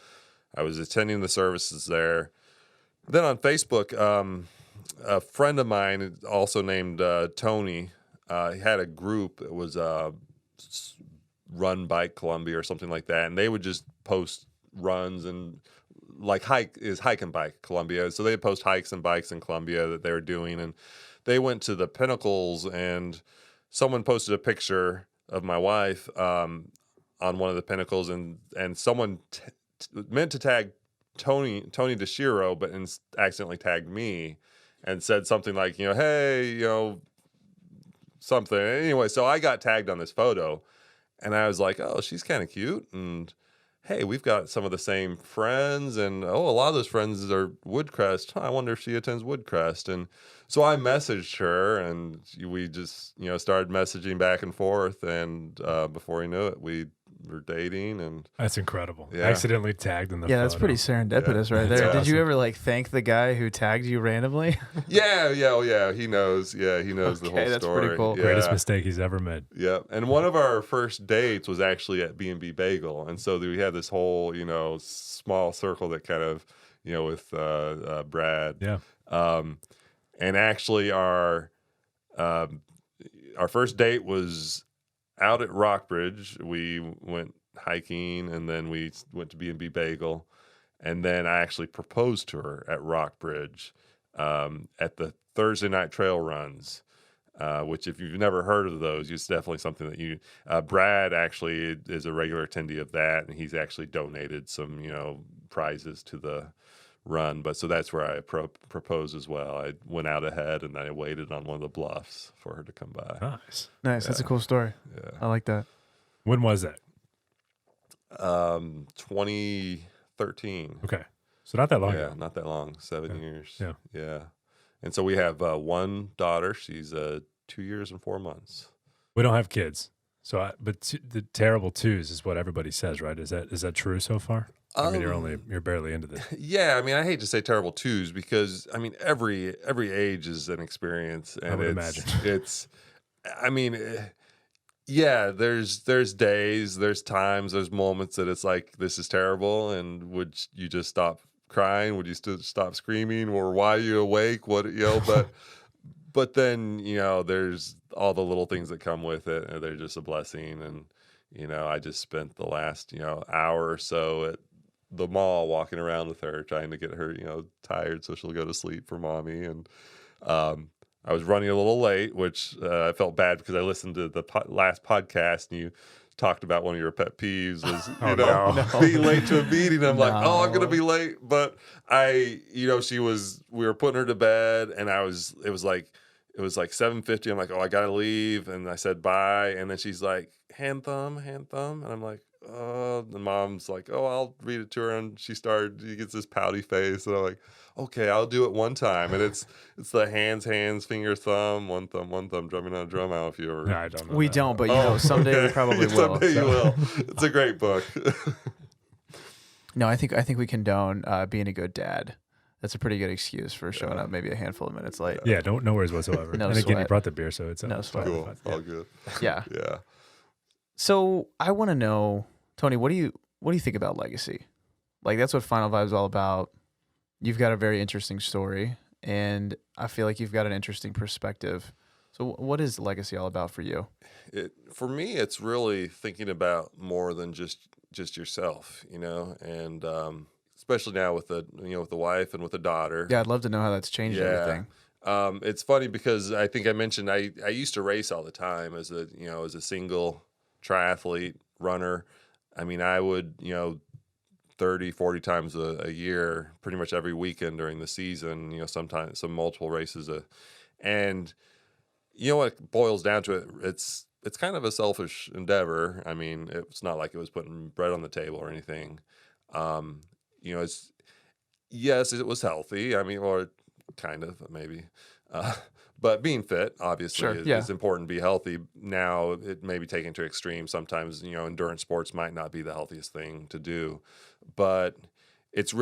I was attending the services there. Then on Facebook, a friend of mine, also named Tony, he had a group. It was Run Bike Colombia or something like that. And they would just post runs and like hike and bike Colombia. So they post hikes and bikes in Colombia that they were doing. And they went to the Pinnacles, and someone posted a picture of my wife on one of the Pinnacles, and someone meant to tag Tony DeShiro, but accidentally tagged me and said something like, hey, something. Anyway, so I got tagged on this photo, and I was like, oh, she's kind of cute. And hey, we've got some of the same friends, and a lot of those friends are Woodcrest. I wonder if she attends Woodcrest. And so I messaged her, and we just, started messaging back and forth. And before you knew it, we were dating. And that's incredible. Yeah. Accidentally tagged in the photo. That's pretty serendipitous right there. That's Did you awesome. ever thank the guy who tagged you randomly? Yeah. He knows. Yeah, he knows the whole that's story. pretty cool. Yeah. Greatest mistake he's ever made. Yeah, and one of our first dates was actually at B&B Bagel, and so we had this whole, small circle that kind of, with Brad. Yeah. And actually, our first date was out at Rockbridge. We went hiking, and then we went to B&B Bagel, and then I actually proposed to her at Rockbridge at the Thursday night trail runs. Which, if you've never heard of those, it's definitely something that Brad actually is a regular attendee of that, and he's actually donated some, prizes to the run. But so that's where I proposed as well. I went out ahead, and I waited on one of the bluffs for her to come by. Nice. Nice. That's a cool story. Yeah. I like that. When was that? 2013. Okay. So not that long Yeah, ago. not that long. 7 years. Yeah. Yeah. And so we have one daughter. She's 2 years and 4 months. We don't have kids. So, the terrible twos is what everybody says, right? Is that true so far? I mean, you're barely into this. Yeah, I mean, I hate to say terrible twos because I mean every age is an experience, and I would imagine. it's. I mean, yeah. There's days, there's times, there's moments that it's like this is terrible, and would you just stop crying? Would you still stop screaming, or why are you awake? What but then there's all the little things that come with it, and they're just a blessing. And I just spent the last hour or so at the mall walking around with her, trying to get her tired so she'll go to sleep for mommy. And I was running a little late, which I felt bad because I listened to the last podcast and you talked about one of your pet peeves was being late to a meeting. I'm like, oh, I'm gonna be late, but we were putting her to bed, and it was like 7:50. I'm like, oh, I gotta leave, and I said bye, and then she's like, hand thumb, and I'm like, oh, the mom's like, oh, I'll read it to her, and she gets this pouty face, and I'm like, okay, I'll do it one time, and it's the hands, finger, thumb, one thumb, drumming on a drum. I don't know if you ever. No, I don't know. We that. don't, but someday we probably will. Someday you will. It's a great book. No, I think we condone being a good dad. That's a pretty good excuse for showing up maybe a handful of minutes late. Yeah, no worries whatsoever. No and again, you sweat. brought the beer, so it's No sweat. Cool. All good. Yeah. Yeah. So I want to know, Tony, what do you think about legacy? Like, that's what Final Vibe is all about. You've got a very interesting story, and I feel like you've got an interesting perspective. So what is legacy all about for you? For me, it's really thinking about more than just yourself, and especially now with the wife and with the daughter. Yeah, I'd love to know how that's changed everything. It's funny because I think I mentioned I used to race all the time as a single triathlete runner. I mean, I would 30, 40 times a year, pretty much every weekend during the season, sometimes some multiple races. And what it boils down to, it's kind of a selfish endeavor. I mean, it's not like it was putting bread on the table or anything. Yes, it was healthy. I mean, or kind of maybe. But being fit, obviously, is important to be healthy. Now, it may be taken to extreme. Sometimes, endurance sports might not be the healthiest thing to do. But it's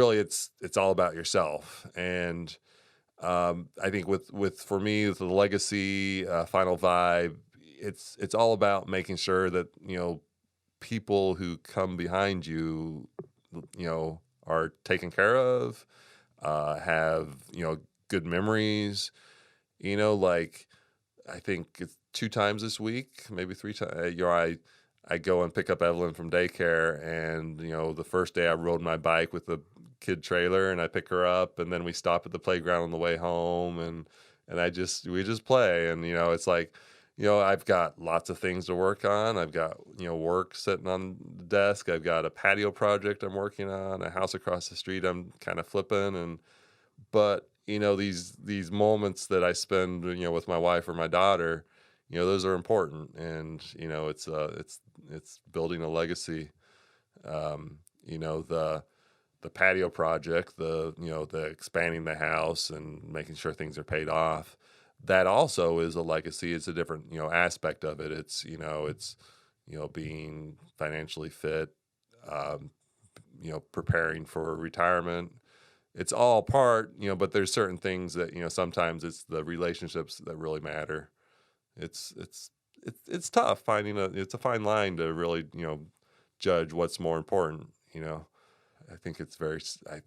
all about yourself. And I think for me, with the legacy, Final Vibe, it's all about making sure that, people who come behind you, are taken care of, have, good memories. Like I think it's 2 times this week, maybe 3 times. I go and pick up Evelyn from daycare, and the first day I rode my bike with the kid trailer, and I pick her up, and then we stop at the playground on the way home, and we just play, and it's like I've got lots of things to work on. I've got work sitting on the desk. I've got a patio project I'm working on, a house across the street I'm kind of flipping, but these moments that I spend with my wife or my daughter, those are important, and it's building a legacy. The patio project, the expanding the house and making sure things are paid off, that also is a legacy. It's a different aspect of it. It's being financially fit, preparing for retirement. It's all part, but there's certain things that sometimes it's the relationships that really matter. It's tough finding it's a fine line to really judge what's more important. I think it's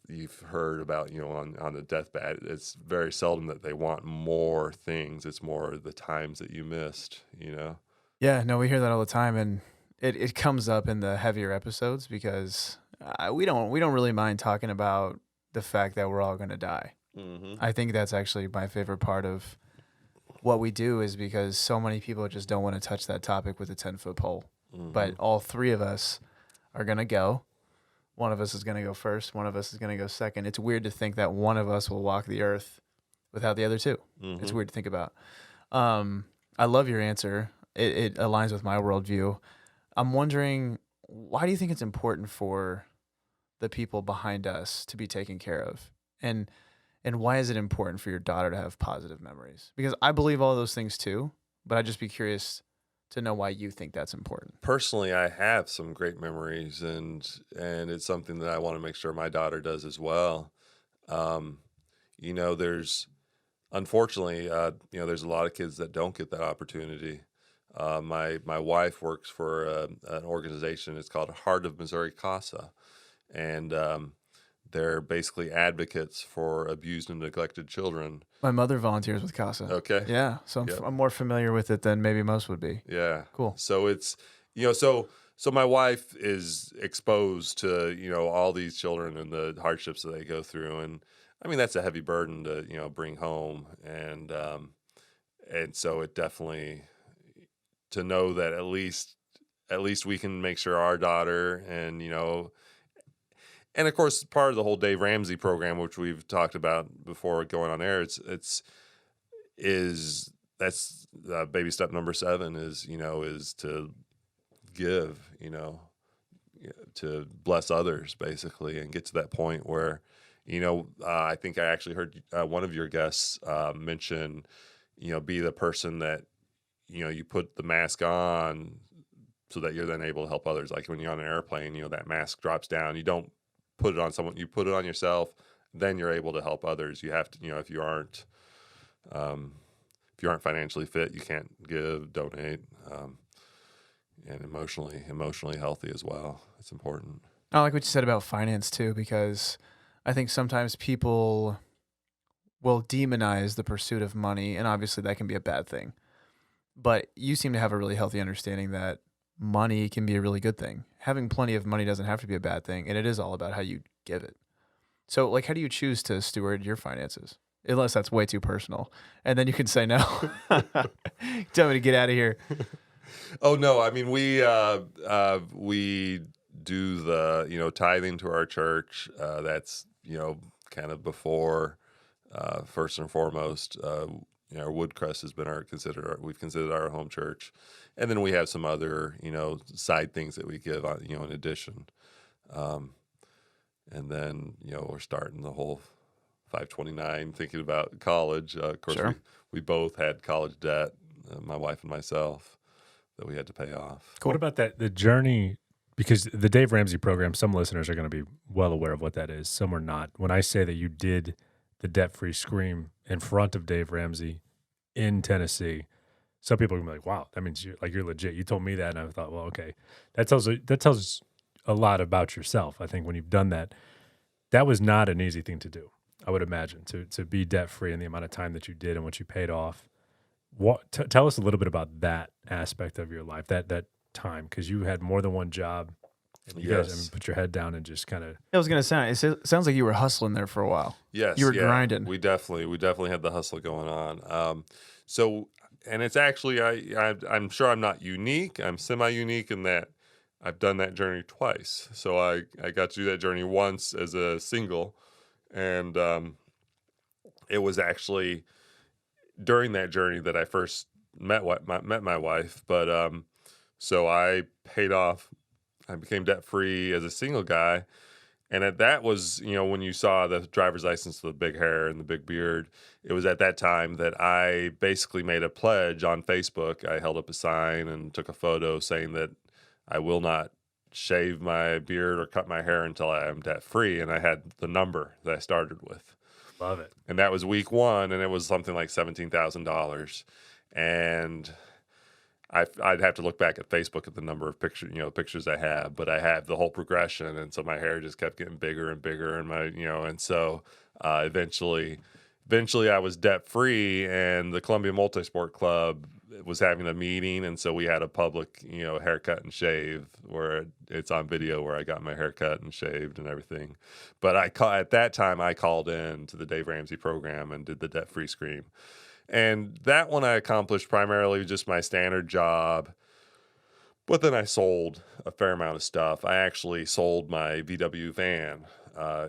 you've heard about on the deathbed, it's very seldom that they want more things. It's more the times that you missed. Yeah, no, we hear that all the time, and it comes up in the heavier episodes because we don't really mind talking about the fact that we're all going to die. Mm-hmm. I think that's actually my favorite part of what we do, is because so many people just don't want to touch that topic with a 10-foot pole. Mm-hmm. But all 3 of us are going to go. One of us is going to go first. One of us is going to go second. It's weird to think that one of us will walk the earth without the other 2. Mm-hmm. It's weird to think about. I love your answer. It aligns with my worldview. I'm wondering, why do you think it's important for the people behind us to be taken care of? And why is it important for your daughter to have positive memories? Because I believe all those things too, but I'd just be curious to know why you think that's important. Personally, I have some great memories, and it's something that I want to make sure my daughter does as well. There's unfortunately, there's a lot of kids that don't get that opportunity. My wife works for an organization. It's called Heart of Missouri CASA, and they're basically advocates for abused and neglected children. My mother volunteers with CASA. Okay. Yeah, so Yep. I'm more familiar with it than maybe most would be. Yeah. Cool. So it's, so my wife is exposed to, all these children and the hardships that they go through. And I mean, that's a heavy burden to, bring home. And so it definitely, to know that at least we can make sure our daughter and of course, part of the whole Dave Ramsey program, which we've talked about before going on air, that's baby step number 7 is to give, to bless others basically, and get to that point where, I think I actually heard one of your guests mention, be the person that, you put the mask on so that you're then able to help others. Like when you're on an airplane, that mask drops down. You don't put it on someone, you put it on yourself, then you're able to help others. You have to, if you aren't financially fit, you can't give, donate, and emotionally healthy as well. It's important. I like what you said about finance too, because I think sometimes people will demonize the pursuit of money, and obviously that can be a bad thing. But you seem to have a really healthy understanding that money can be a really good thing. Having plenty of money doesn't have to be a bad thing, and it is all about how you give it. So, like, how do you choose to steward your finances? Unless that's way too personal. And then you can say no. Tell me to get out of here. Oh, no. I mean, we do the, tithing to our church. That's, kind of before, first and foremost, Woodcrest has been we've considered our home church. And then we have some other, side things that we give, in addition. And then, we're starting the whole 529, thinking about college. Of course, Sure. we both had college debt, my wife and myself, that we had to pay off. Cool. What about the journey? Because the Dave Ramsey program, some listeners are going to be well aware of what that is. Some are not. When I say that you did the debt-free scream in front of Dave Ramsey in Tennessee, some people are going to be like, wow, that means you're legit. You told me that, and I thought, well, okay. That tells a lot about yourself. I think when you've done that, that was not an easy thing to do, I would imagine, to be debt-free in the amount of time that you did and what you paid off. Tell us a little bit about that aspect of your life, that time, because you had more than one job. And you guys put your head down and just kind of. I was going to say, it sounds like you were hustling there for a while. Yes. You were grinding. We definitely had the hustle going on. And it's actually, I'm sure I'm not unique. I'm semi-unique in that I've done that journey twice. So I got to do that journey once as a single. And it was actually during that journey that I first met my wife. But so I paid off. I became debt-free as a single guy. And that was, when you saw the driver's license with the big hair and the big beard, it was at that time that I basically made a pledge on Facebook. I held up a sign and took a photo saying that I will not shave my beard or cut my hair until I am debt-free. And I had the number that I started with. Love it. And that was week 1, and it was something like $17,000. And I'd have to look back at Facebook at the number of pictures I have, but I have the whole progression, and so my hair just kept getting bigger and bigger, and and so eventually I was debt free, and the Colombia Multisport Club was having a meeting, and so we had a public haircut and shave where it's on video where I got my hair cut and shaved and everything. But at that time I called in to the Dave Ramsey program and did the debt free scream. And that one I accomplished primarily just my standard job. But then I sold a fair amount of stuff. I actually sold my VW van.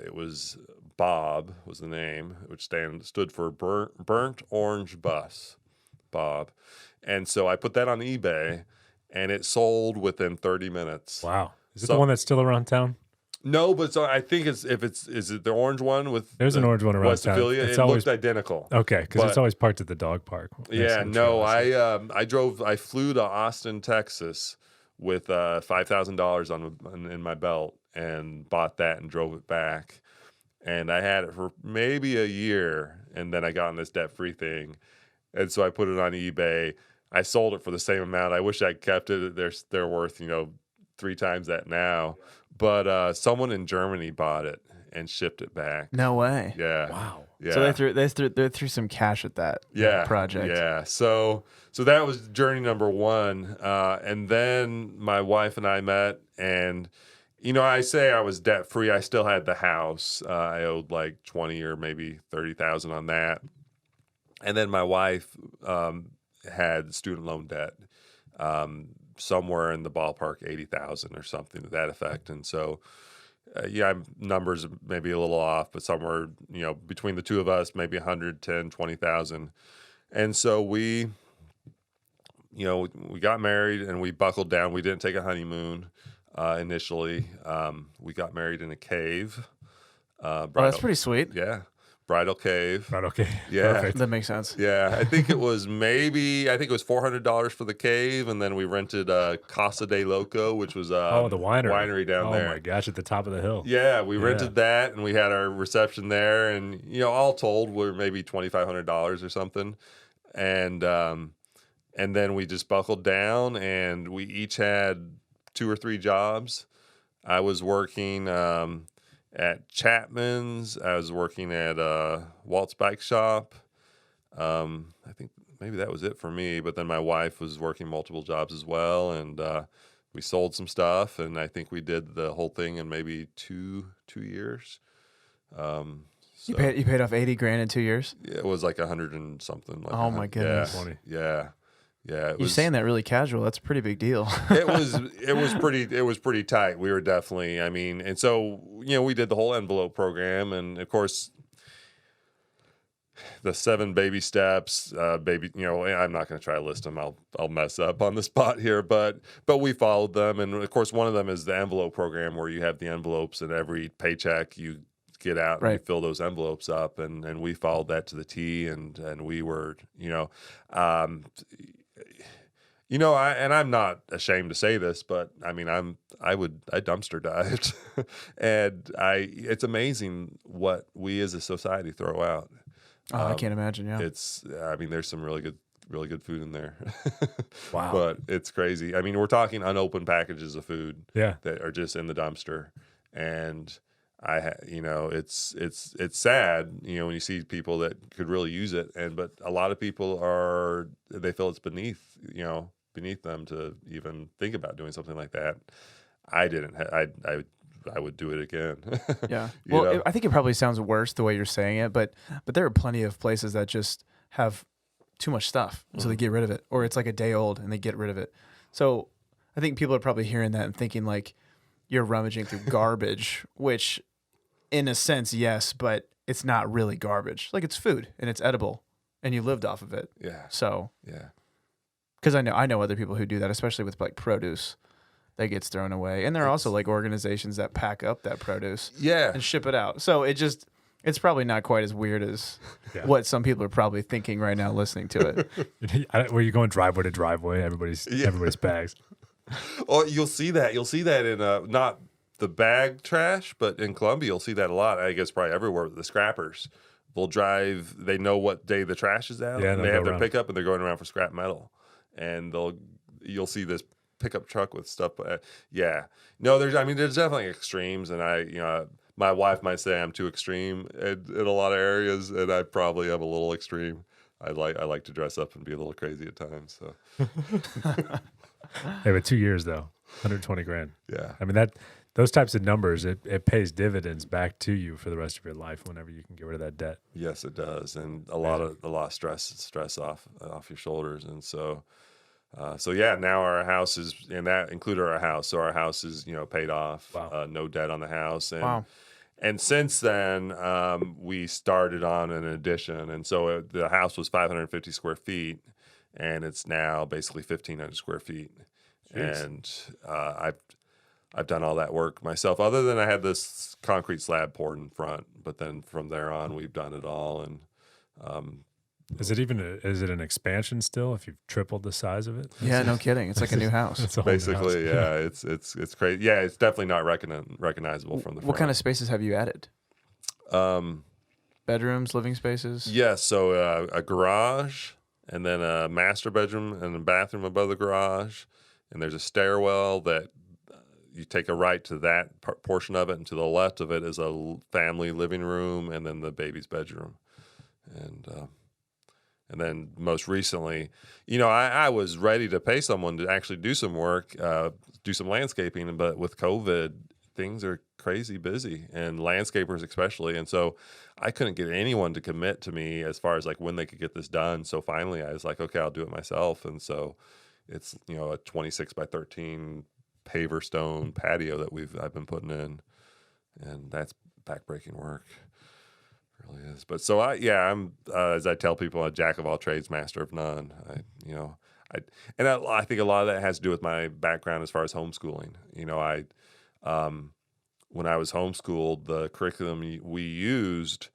It was Bob was the name, which stood for Burnt Orange Bus, Bob. And so I put that on eBay, and it sold within 30 minutes. Wow. Is it the one that's still around town? No, but so I think is it the orange one with There's an orange one around West town. Affiliate? It's It always looked identical. okay because But- it's always parked at the dog park. next to Yeah, the no, trail, I flew to Austin, Texas with $5,000 in my belt and bought that and drove it back. And I had it for maybe a year, and then I got on this debt-free thing. And so I put it on eBay. I sold it for the same amount. I wish I'd kept it. They're worth, 3 times that now. But someone in Germany bought it and shipped it back. No way. Yeah. Wow. Yeah. So they threw some cash at that project. Yeah. So that was journey number 1. And then my wife and I met, and I say I was debt free. I still had the house. I owed like 20 or maybe 30,000 on that. And then my wife had student loan debt, somewhere in the ballpark 80,000 or something to that effect. And so numbers maybe a little off, but somewhere, between the two of us, maybe 110, 20,000. And so we got married and we buckled down. We didn't take a honeymoon initially. We got married in a cave. That's pretty sweet. Yeah. Bridal cave. Right. Okay. Yeah. Perfect. That makes sense. Yeah, I think it was $400 for the cave, and then we rented Casa de Loco, which was the winery down there. Oh my gosh, at the top of the hill. Yeah, we rented that, and we had our reception there, and all told, we're maybe $2,500 or something, and then we just buckled down, and we each had 2 or 3 jobs. I was working at Chapman's. I was working at Walt's Bike Shop. I think maybe that was it for me. But then my wife was working multiple jobs as well, and we sold some stuff. And I think we did the whole thing in maybe two years. You paid off $80,000 in 2 years. It was like 100 and something. Like Oh my goodness! Yeah. You're saying that really casual. That's a pretty big deal. it was pretty tight. We were definitely, and so, we did the whole envelope program, and of course the 7 baby steps, I'm not going to try to list them. I'll mess up on the spot here, but we followed them. And of course, one of them is the envelope program, where you have the envelopes, and every paycheck you get out and you fill those envelopes up. And we followed that to the T, and we were, I'm not ashamed to say this, but I dumpster dived, and it's amazing what we as a society throw out. I can't imagine. Yeah, there's some really good food in there. Wow. But it's crazy. We're talking unopened packages of food that are just in the dumpster, and it's sad, when you see people that could really use it, but a lot of people they feel it's beneath them to even think about doing something like that. I didn't. I would do it again. Yeah. Well, I think it probably sounds worse the way you're saying it, but there are plenty of places that just have too much stuff, so they get rid of it, or it's like a day old and they get rid of it. So I think people are probably hearing that and thinking like you're rummaging through garbage, which in a sense, yes, but it's not really garbage. Like, it's food and it's edible and you lived off of it. Yeah. So, yeah. Because I know other people who do that, especially with like produce that gets thrown away. And there are also like organizations that pack up that produce and ship it out. So it's probably not quite as weird as what some people are probably thinking right now listening to it. Were you going driveway to driveway? Everybody's bags. Oh, you'll see that. You'll see that in not the bag trash, but in Colombia, you'll see that a lot. I guess probably everywhere. The scrappers will drive. They know what day the trash is out. Yeah, and they have their pickup, and they're going around for scrap metal. And you'll see this pickup truck with stuff. No, there's definitely extremes, and my wife might say I'm too extreme in a lot of areas, and I probably am a little extreme. I like to dress up and be a little crazy at times. So. Hey, but 2 years though, $120,000. Yeah. Those types of numbers, it pays dividends back to you for the rest of your life whenever you can get rid of that debt. Yes, it does, and a lot of stress off your shoulders, and so now our house is, and that included our house. So our house is paid off. Wow. No debt on the house, and Wow. And since then we started on an addition, and so the house was 550 square feet, and it's now basically 1,500 square feet. Jeez. And I've done all that work myself. Other than I had this concrete slab poured in front, but then from there on, we've done it all. And Is it an expansion still? If you've tripled the size of it? Yeah, no kidding. It's like a new house. It's a whole new house. basically, yeah, it's crazy. Yeah, it's definitely not recognizable from the front. What kind of spaces have you added? Um, Bedrooms, living spaces? yeah, so a garage, and then a master bedroom and a bathroom above the garage, and there's a stairwell that you take a right to that portion of it, and to the left of it is a family living room, and then the baby's bedroom, and then most recently, I was ready to pay someone to actually do some work, do some landscaping, but with COVID, things are crazy busy, and landscapers especially. And so I couldn't get anyone to commit to me as far as like when they could get this done. So finally I was like, okay, I'll do it myself. And so it's, a 26 by 13 paver stone patio that I've been putting in, and that's backbreaking work. Really is. But so I'm as I tell people, a jack of all trades, master of none. I think a lot of that has to do with my background as far as homeschooling. When I was homeschooled, the curriculum we used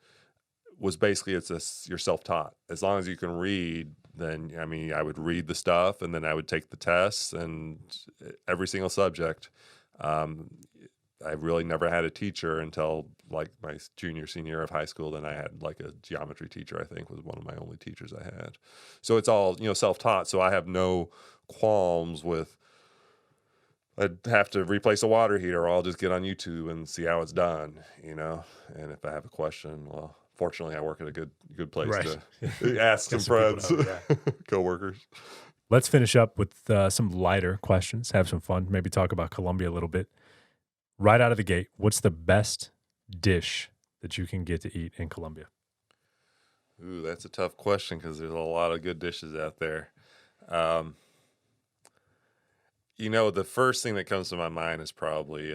was basically you're self-taught. As long as you can read, then I would read the stuff, and then I would take the tests, and every single subject. I really never had a teacher until like my senior year of high school. Then I had like a geometry teacher, I think was one of my only teachers I had. So it's all, self-taught. So I have no qualms with, I'd have to replace a water heater, or I'll just get on YouTube and see how it's done, and if I have a question, well, fortunately I work at a good place to ask some friends, coworkers. Let's finish up with some lighter questions, have some fun, maybe talk about Colombia a little bit. Right out of the gate, what's the best dish that you can get to eat in Colombia? Ooh, that's a tough question because there's a lot of good dishes out there. The first thing that comes to my mind is probably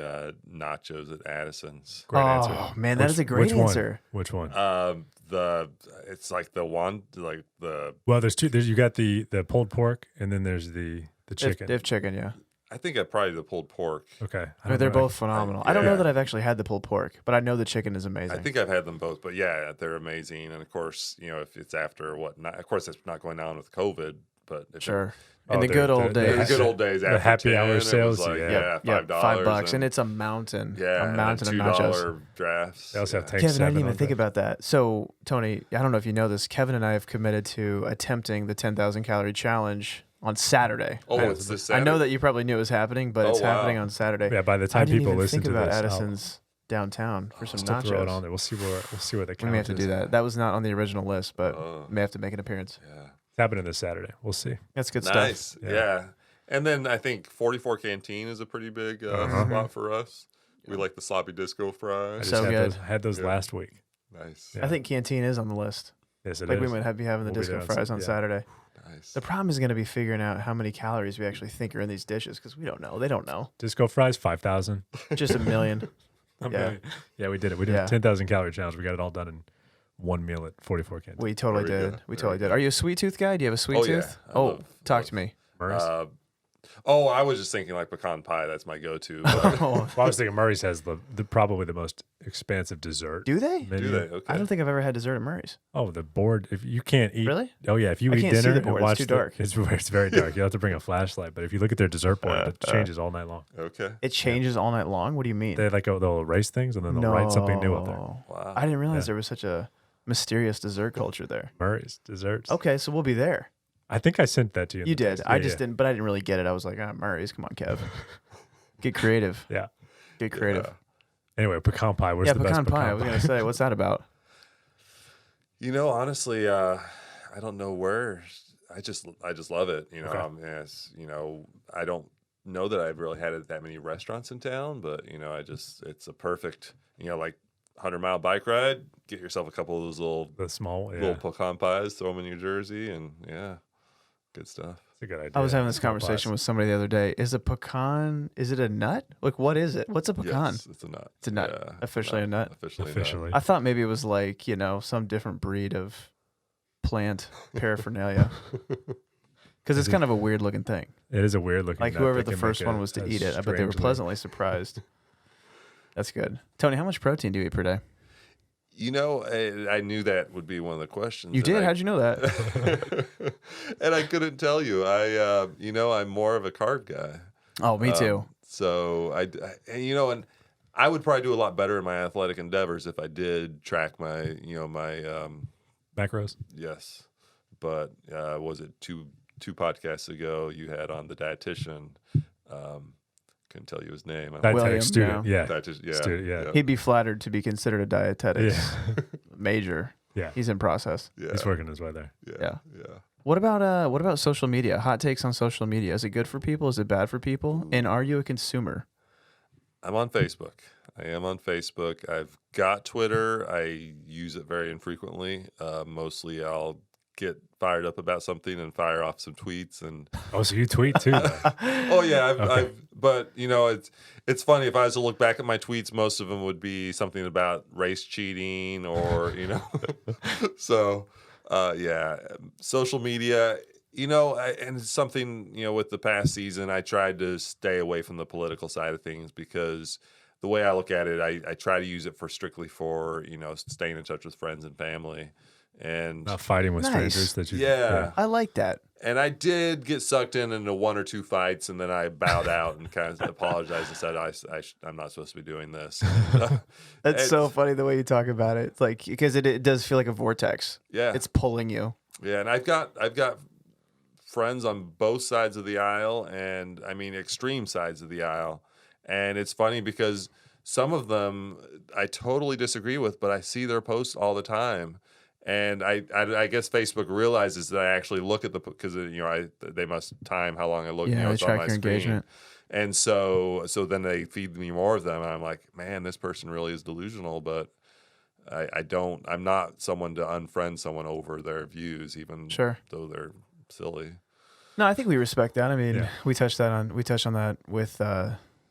nachos at Addison's. Great answer. Oh, man, that is a great answer. Which one? It's like the one, like the. Well, there's two. You got the pulled pork, and then there's the chicken. If chicken, yeah. I think I probably the pulled pork. Okay. They're both phenomenal. I don't know that I've actually had the pulled pork, but I know the chicken is amazing. I think I've had them both, but yeah, they're amazing. And of course, if it's after of course, it's not going on with COVID, but sure. In the good old days. In the good old days, after the happy 10, hour sales, like, $5. $5, And it's a mountain. Yeah, a mountain of nachos. drafts. They also have Tank Kevin, I didn't 7 even on think there. about that. So, Tony, I don't know if you know this. Kevin and I have committed to attempting the 10,000 calorie challenge on Saturday. Oh, it's this Saturday? I know that you probably knew it was happening, but it's happening on Saturday. Yeah, by the time I didn't people even listen think to about this, Addison's downtown for some I'll nachos. throw it on there. We'll see where the count We may have to is. do that. That was not on the original list, but may have to make an appearance. Yeah. It's happening this Saturday. We'll see. That's good Nice. stuff. Yeah. And then I think 44 Canteen is a pretty big spot for us. We like the sloppy disco I fries. just So good. had those last week. Nice. Yeah. I think Canteen is on the list. Yes, it Like is. we might be having the We'll be disco there on fries on yeah. Saturday. Nice. The problem is going to be figuring out how many calories we actually think are in these dishes because we don't know. They don't know. Disco fries, 5,000. Just a million. Yeah, we did it. We did a 10,000 calorie challenge. We got it all done in one meal at 44 Canteen. We totally Very did. good. We totally did. Are you a sweet tooth guy? Do you have a sweet Oh, yeah. tooth? I Oh, love- talk to me. Murray's? I was just thinking like pecan pie. That's my go-to. Oh, Well, I was thinking Murray's has the probably the most expansive dessert. do they? menu. Do they? Okay. I don't think I've ever had dessert at Murray's. Oh, the board. If you can't eat, Really? Oh yeah, if you I eat can't see dinner the and board. It's watch too dark. it's very dark. You'll have to bring a flashlight. But if you look at their dessert board, it changes all night long. Okay. It changes all night long? What do you mean? They they'll erase things and then they'll write something new up there. Wow. I didn't realize Yeah. there was such a mysterious dessert culture there. Murray's desserts. Okay, so we'll be there. I think I sent that to you. in You the did. text. I Yeah, just yeah. didn't, but I didn't really get it. I was like, Murray's. Come on, Kev. Get creative. Yeah. Get creative. Anyway, pecan pie. Where's Yeah, the best pecan pie. I was pie? going to say, what's that about? Honestly, I don't know where. I just love it. Okay. Yes, I don't know that I've really had it at that many restaurants in town, but it's a perfect, like 100-mile bike ride. Get yourself a couple of those The small. Yeah. little pecan pies, throw them in your jersey, and yeah, good stuff. It's a good idea. I was having this Small conversation pies. with somebody the other day. Is a pecan, is it a nut? Like, what is it? What's a pecan? Yes, it's a nut. It's a nut. Yeah, Officially a nut. Officially. I thought maybe it was like, some different breed of plant paraphernalia. Because it's kind of a weird looking thing. It is a weird looking. Like whoever the first one was to eat it, I bet they were pleasantly surprised. That's good. Tony, how much protein do you eat per day? You know, I knew that would be one of the questions. You did? How'd you know that? And I couldn't tell you. I'm more of a carb guy. Oh, me too. So and I would probably do a lot better in my athletic endeavors if I did track my macros. Yes, but was it two podcasts ago you had on the dietitian? Couldn't tell you his name. Dietetic student, yeah. Student, yeah. He'd be flattered to be considered a dietetics major. Yeah, he's in process. Yeah. He's working his way there. Yeah. What about social media? Hot takes on social media. Is it good for people? Is it bad for people? And are you a consumer? I'm on Facebook. I am on Facebook. I've got Twitter. I use it very infrequently. Mostly I'll get fired up about something and fire off some tweets. And so you tweet too? Oh yeah, but it's funny. If I was to look back at my tweets, most of them would be something about race cheating or So social media. And it's something, with the past season, I tried to stay away from the political side of things because the way I look at it, I try to use it strictly for, staying in touch with friends and family and not fighting with Nice. strangers. I like that. And I did get sucked into one or two fights, and then I bowed out and kind of apologized and said, I'm not supposed to be doing this. That's so funny the way you talk about it. It's like, because it does feel like a vortex. Yeah. It's pulling you. Yeah. And I've got friends on both sides of the aisle, and I mean, extreme sides of the aisle. And it's funny because some of them I totally disagree with, but I see their posts all the time. And I guess Facebook realizes that I actually look at because they must time how long I look. Yeah, they it's track on my your screen. engagement. And so then they feed me more of them, and I'm like, man, this person really is delusional. But I'm not someone to unfriend someone over their views, even though they're silly. No, I think we respect that. I mean, we touched on that with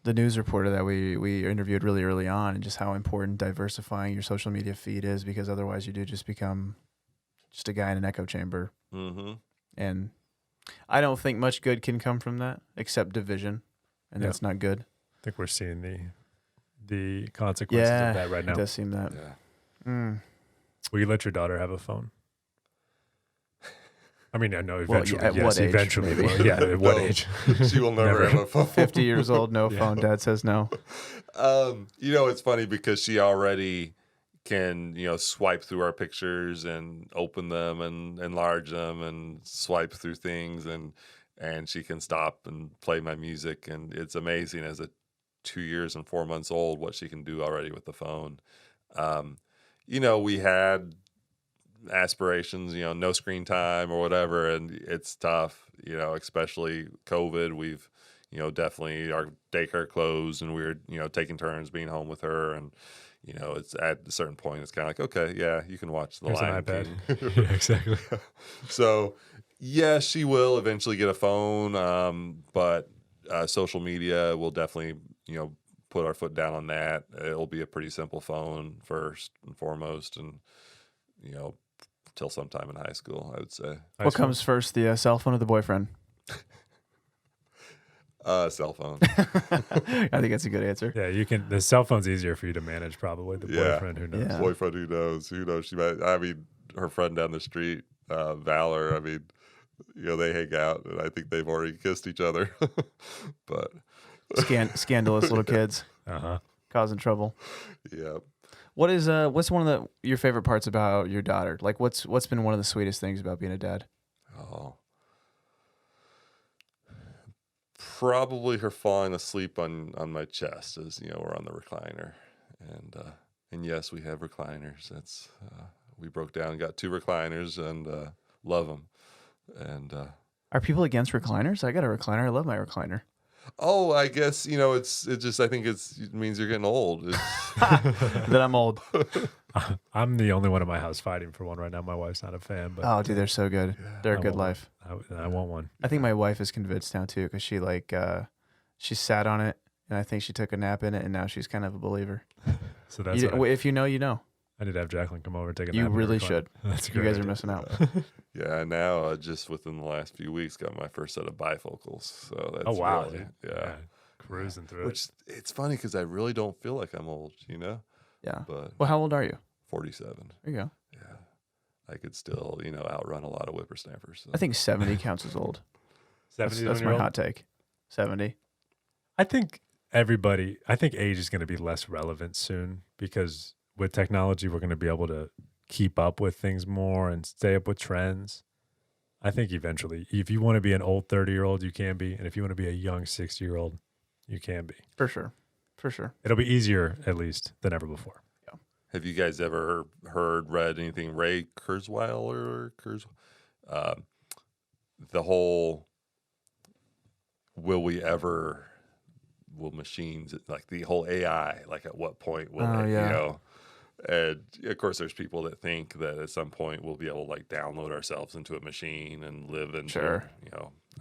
the news reporter that we interviewed really early on, and just how important diversifying your social media feed is, because otherwise you do just become just a guy in an echo chamber. Mm-hmm. And I don't think much good can come from that except division, and that's not good. I think we're seeing the consequences of that right now. It does seem that. Yeah. Will you let your daughter have a phone? I mean, I know eventually. At what age? Eventually. At what age? She will never have a phone. 50 years old, no phone. Dad says no. It's funny because she already can, swipe through our pictures and open them and enlarge them and swipe through things, and she can stop and play my music. And it's amazing as a 2 years and 4 months old what she can do already with the phone. We had aspirations, no screen time or whatever, and it's tough, especially COVID. We've, definitely our daycare closed, and we're, taking turns being home with her, and it's at a certain point, it's kind of like, okay, yeah, you can watch the Lion iPad. King. Yeah, exactly. So, yeah, she will eventually get a phone, but social media will definitely, put our foot down on that. It'll be a pretty simple phone first and foremost, and till sometime in high school, I would say. What comes first, the cell phone or the boyfriend? Cell phone. I think that's a good answer. Yeah, you can. The cell phone's easier for you to manage, probably. The boyfriend, who knows? Yeah. Boyfriend, who knows? Who knows? She might. I mean, her friend down the street, Valor. I mean, they hang out, and I think they've already kissed each other. But Scandalous little kids, causing trouble. Yeah. What's one of your favorite parts about your daughter? Like, what's been one of the sweetest things about being a dad? Oh, probably her falling asleep on my chest as we're on the recliner, and yes, we have recliners. That's we broke down, got 2 recliners, and love them. And are people against recliners? I got a recliner. I love my recliner. Oh, I guess it just I think it means you're getting old. That I'm old. I'm the only one in my house fighting for one right now. My wife's not a fan, but oh, dude, they're so good. They're a good life. I want one. I think my wife is convinced now too, because she sat on it, and I think she took a nap in it, and now she's kind of a believer. So that's if you know, you know. I need to have Jacqueline come over and take a nap. You and really record. should. That's a You great guys are idea. missing out. Yeah, now just within the last few weeks, got my first set of bifocals. So that's Oh, wow. really, dude. yeah. Cruising through it. Which it's funny because I really don't feel like I'm old, Yeah. But Well, how old are you? 47. There you go. Yeah, I could still, outrun a lot of whippersnappers. So. I think 70 counts as old. 70 That's my hot take. 70. I think age is going to be less relevant soon because with technology, we're going to be able to keep up with things more and stay up with trends. I think eventually, if you want to be an old 30-year-old, you can be. And if you want to be a young 60-year-old, you can be. For sure. For sure. It'll be easier, at least, than ever before. Have you guys ever read anything Ray Kurzweil the whole will machines, like the whole AI, like at what point will and of course there's people that think that at some point we'll be able to like download ourselves into a machine and live into,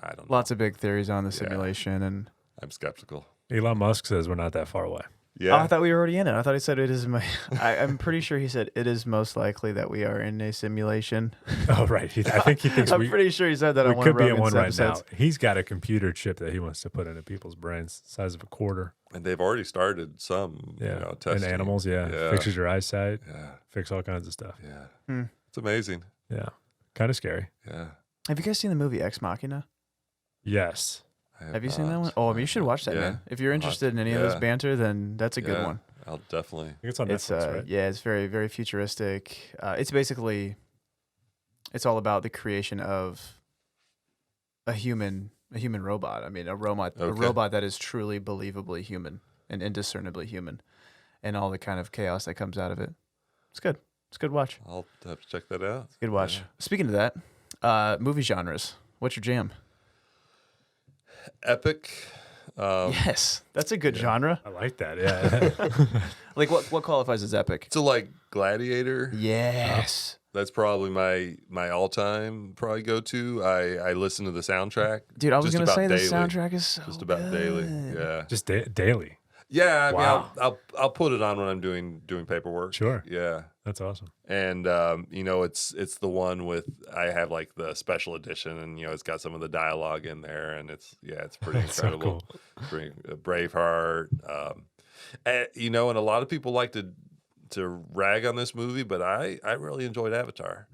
I don't know. Lots of big theories on the simulation, and I'm skeptical. Elon Musk says we're not that far away. Yeah. Oh, I thought we were already in it. I thought he said it is. I'm pretty sure he said it is most likely that we are in a simulation. Oh, right. I think he thinks I'm pretty sure he said that on we one could of be in Rogan's one right episodes. now. He's got a computer chip that he wants to put into people's brains, the size of a quarter. And they've already started some, testing. In animals, fixes your eyesight, fix all kinds of stuff. Yeah. It's amazing. Yeah, kind of scary. Yeah. Have you guys seen the movie Ex Machina? Yes. Have you seen that one? Oh, I mean, you should watch that, man. If you're interested in any of this banter, then that's a good one. I'll definitely. I think it's on Netflix, right? Yeah, it's very, very futuristic. It's all about the creation of a human robot. I mean, a robot that is truly believably human and indiscernibly human, and all the kind of chaos that comes out of it. It's good. It's a good watch. I'll have to check that out. It's a good watch. Yeah. Speaking of that, movie genres. What's your jam? Epic. Yes, that's a good genre. I like that. Yeah. Like what qualifies as epic? So like Gladiator. Yes. That's probably my all time probably go to. I listen to the soundtrack. Dude, I was just gonna about say daily. the soundtrack is so Just about daily. Yeah. Just daily. Yeah. I Wow. mean, I'll put it on when I'm doing paperwork. Sure. Yeah. That's awesome. And it's the one with I have like the special edition, and it's got some of the dialogue in there, and it's pretty That's so incredible. Pretty Braveheart. And a lot of people like to rag on this movie, but I really enjoyed Avatar.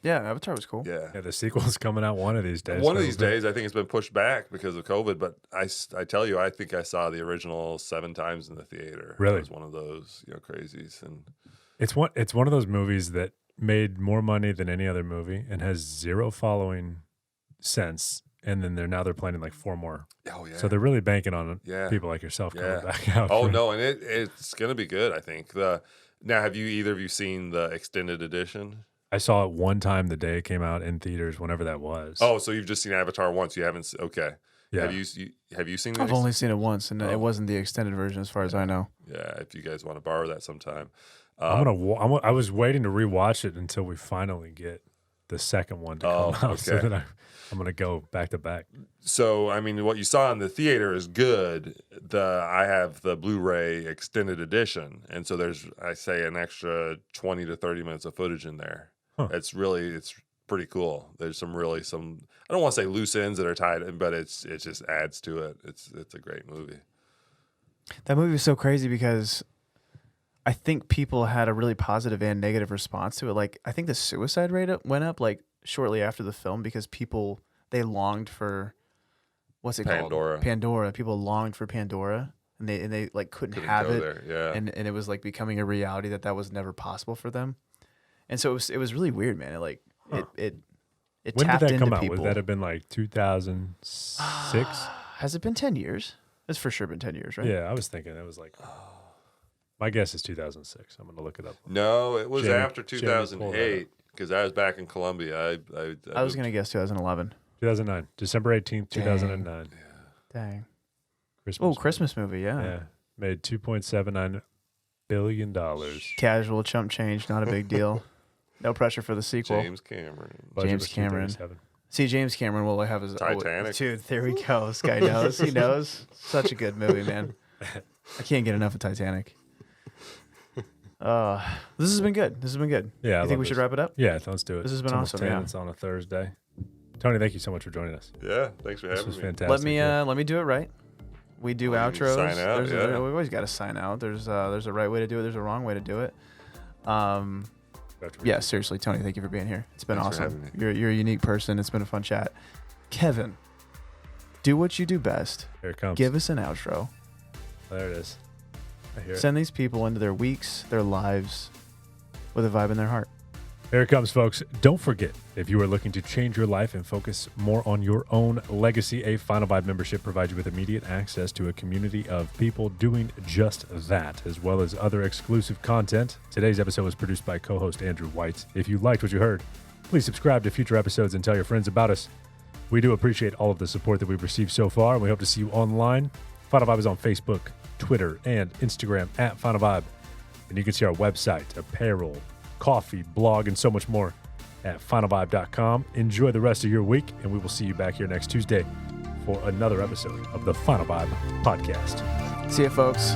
Yeah, Avatar was cool. Yeah. Yeah, the sequel's coming out one of these days. One of these days, I think it's been pushed back because of COVID. But I tell you, I think I saw the original 7 times in the theater. Really? It was one of those crazies, and It's one of those movies that made more money than any other movie and has zero following since. And then they're playing in like 4 more. oh yeah. So they're really banking on Yeah. people like yourself coming Yeah. back out. Oh for it. no, and it's gonna be good. I think now have you either of you seen the extended edition? I saw it one time the day it came out in theaters, whenever that was. Oh, so you've just seen Avatar once. You haven't. Okay. yeah. Have you seen the I've only seen it once, and Oh. it wasn't the extended version, as far as I know. Yeah, if you guys want to borrow that sometime. I was waiting to rewatch it until we finally get the second one to come out, so okay. that I'm gonna go back to back. So I mean, what you saw in the theater is good. I have the Blu-ray extended edition, and so there's an extra 20 to 30 minutes of footage in there. Huh. It's pretty cool. There's I don't want to say loose ends that are tied in, but it just adds to it. It's a great movie. That movie was so crazy because I think people had a really positive and negative response to it. Like, I think the suicide rate went up like shortly after the film because they longed for what's it Pandora. called? Pandora. People longed for Pandora, and they like couldn't have go it. there. Yeah. And it was like becoming a reality that was never possible for them. And so it was really weird, man. It When tapped did that into come out? people. Would that have been like 2006? Has it been 10 years? It's for sure been 10 years, right? Yeah, I was thinking it was like. My guess is 2006. I'm gonna look it up. No, it was Jamie- after Jamie pulled that 2008 because I was back in Colombia. I was going to guess 2011. 2009, December 18th, 2009. Dang. Christmas. Oh, Christmas movie, yeah. Yeah, made $2.79 billion. Casual chump change, not a big deal. No pressure for the sequel. James Cameron. Budget James was Cameron. 237. See, James Cameron will have his Titanic. Dude, there we go. This guy knows. He knows. Such a good movie, man. I can't get enough of Titanic. This has been good. This has been good. Yeah. You think we should wrap it up? Yeah, let's do it. This has been It's almost awesome, 10. yeah. It's on a Thursday. Tony, thank you so much for joining us. Yeah, thanks for This having was me. fantastic. Let me do it right. We do Well, you outros. sign out, yeah. We always got to sign out. There's a right way to do it. There's a wrong way to do it. Yeah, seriously, Tony, thank you for being here. It's been Thanks for awesome. having You're a unique person. It's been a fun chat. Kevin, do what you do best. Here it comes. Give us an outro. There it is. I hear it. Send these people into their weeks, their lives, with a vibe in their heart. Here it comes, folks. Don't forget, if you are looking to change your life and focus more on your own legacy, a Final Vibe membership provides you with immediate access to a community of people doing just that, as well as other exclusive content. Today's episode was produced by co-host Andrew White. If you liked what you heard, please subscribe to future episodes and tell your friends about us. We do appreciate all of the support that we've received so far, and we hope to see you online. Final Vibe is on Facebook, Twitter, and Instagram at Final Vibe. And you can see our website, apparel, coffee, blog, and so much more at finalvibe.com. Enjoy the rest of your week, and we will see you back here next Tuesday for another episode of the Final Vibe Podcast. See you, folks.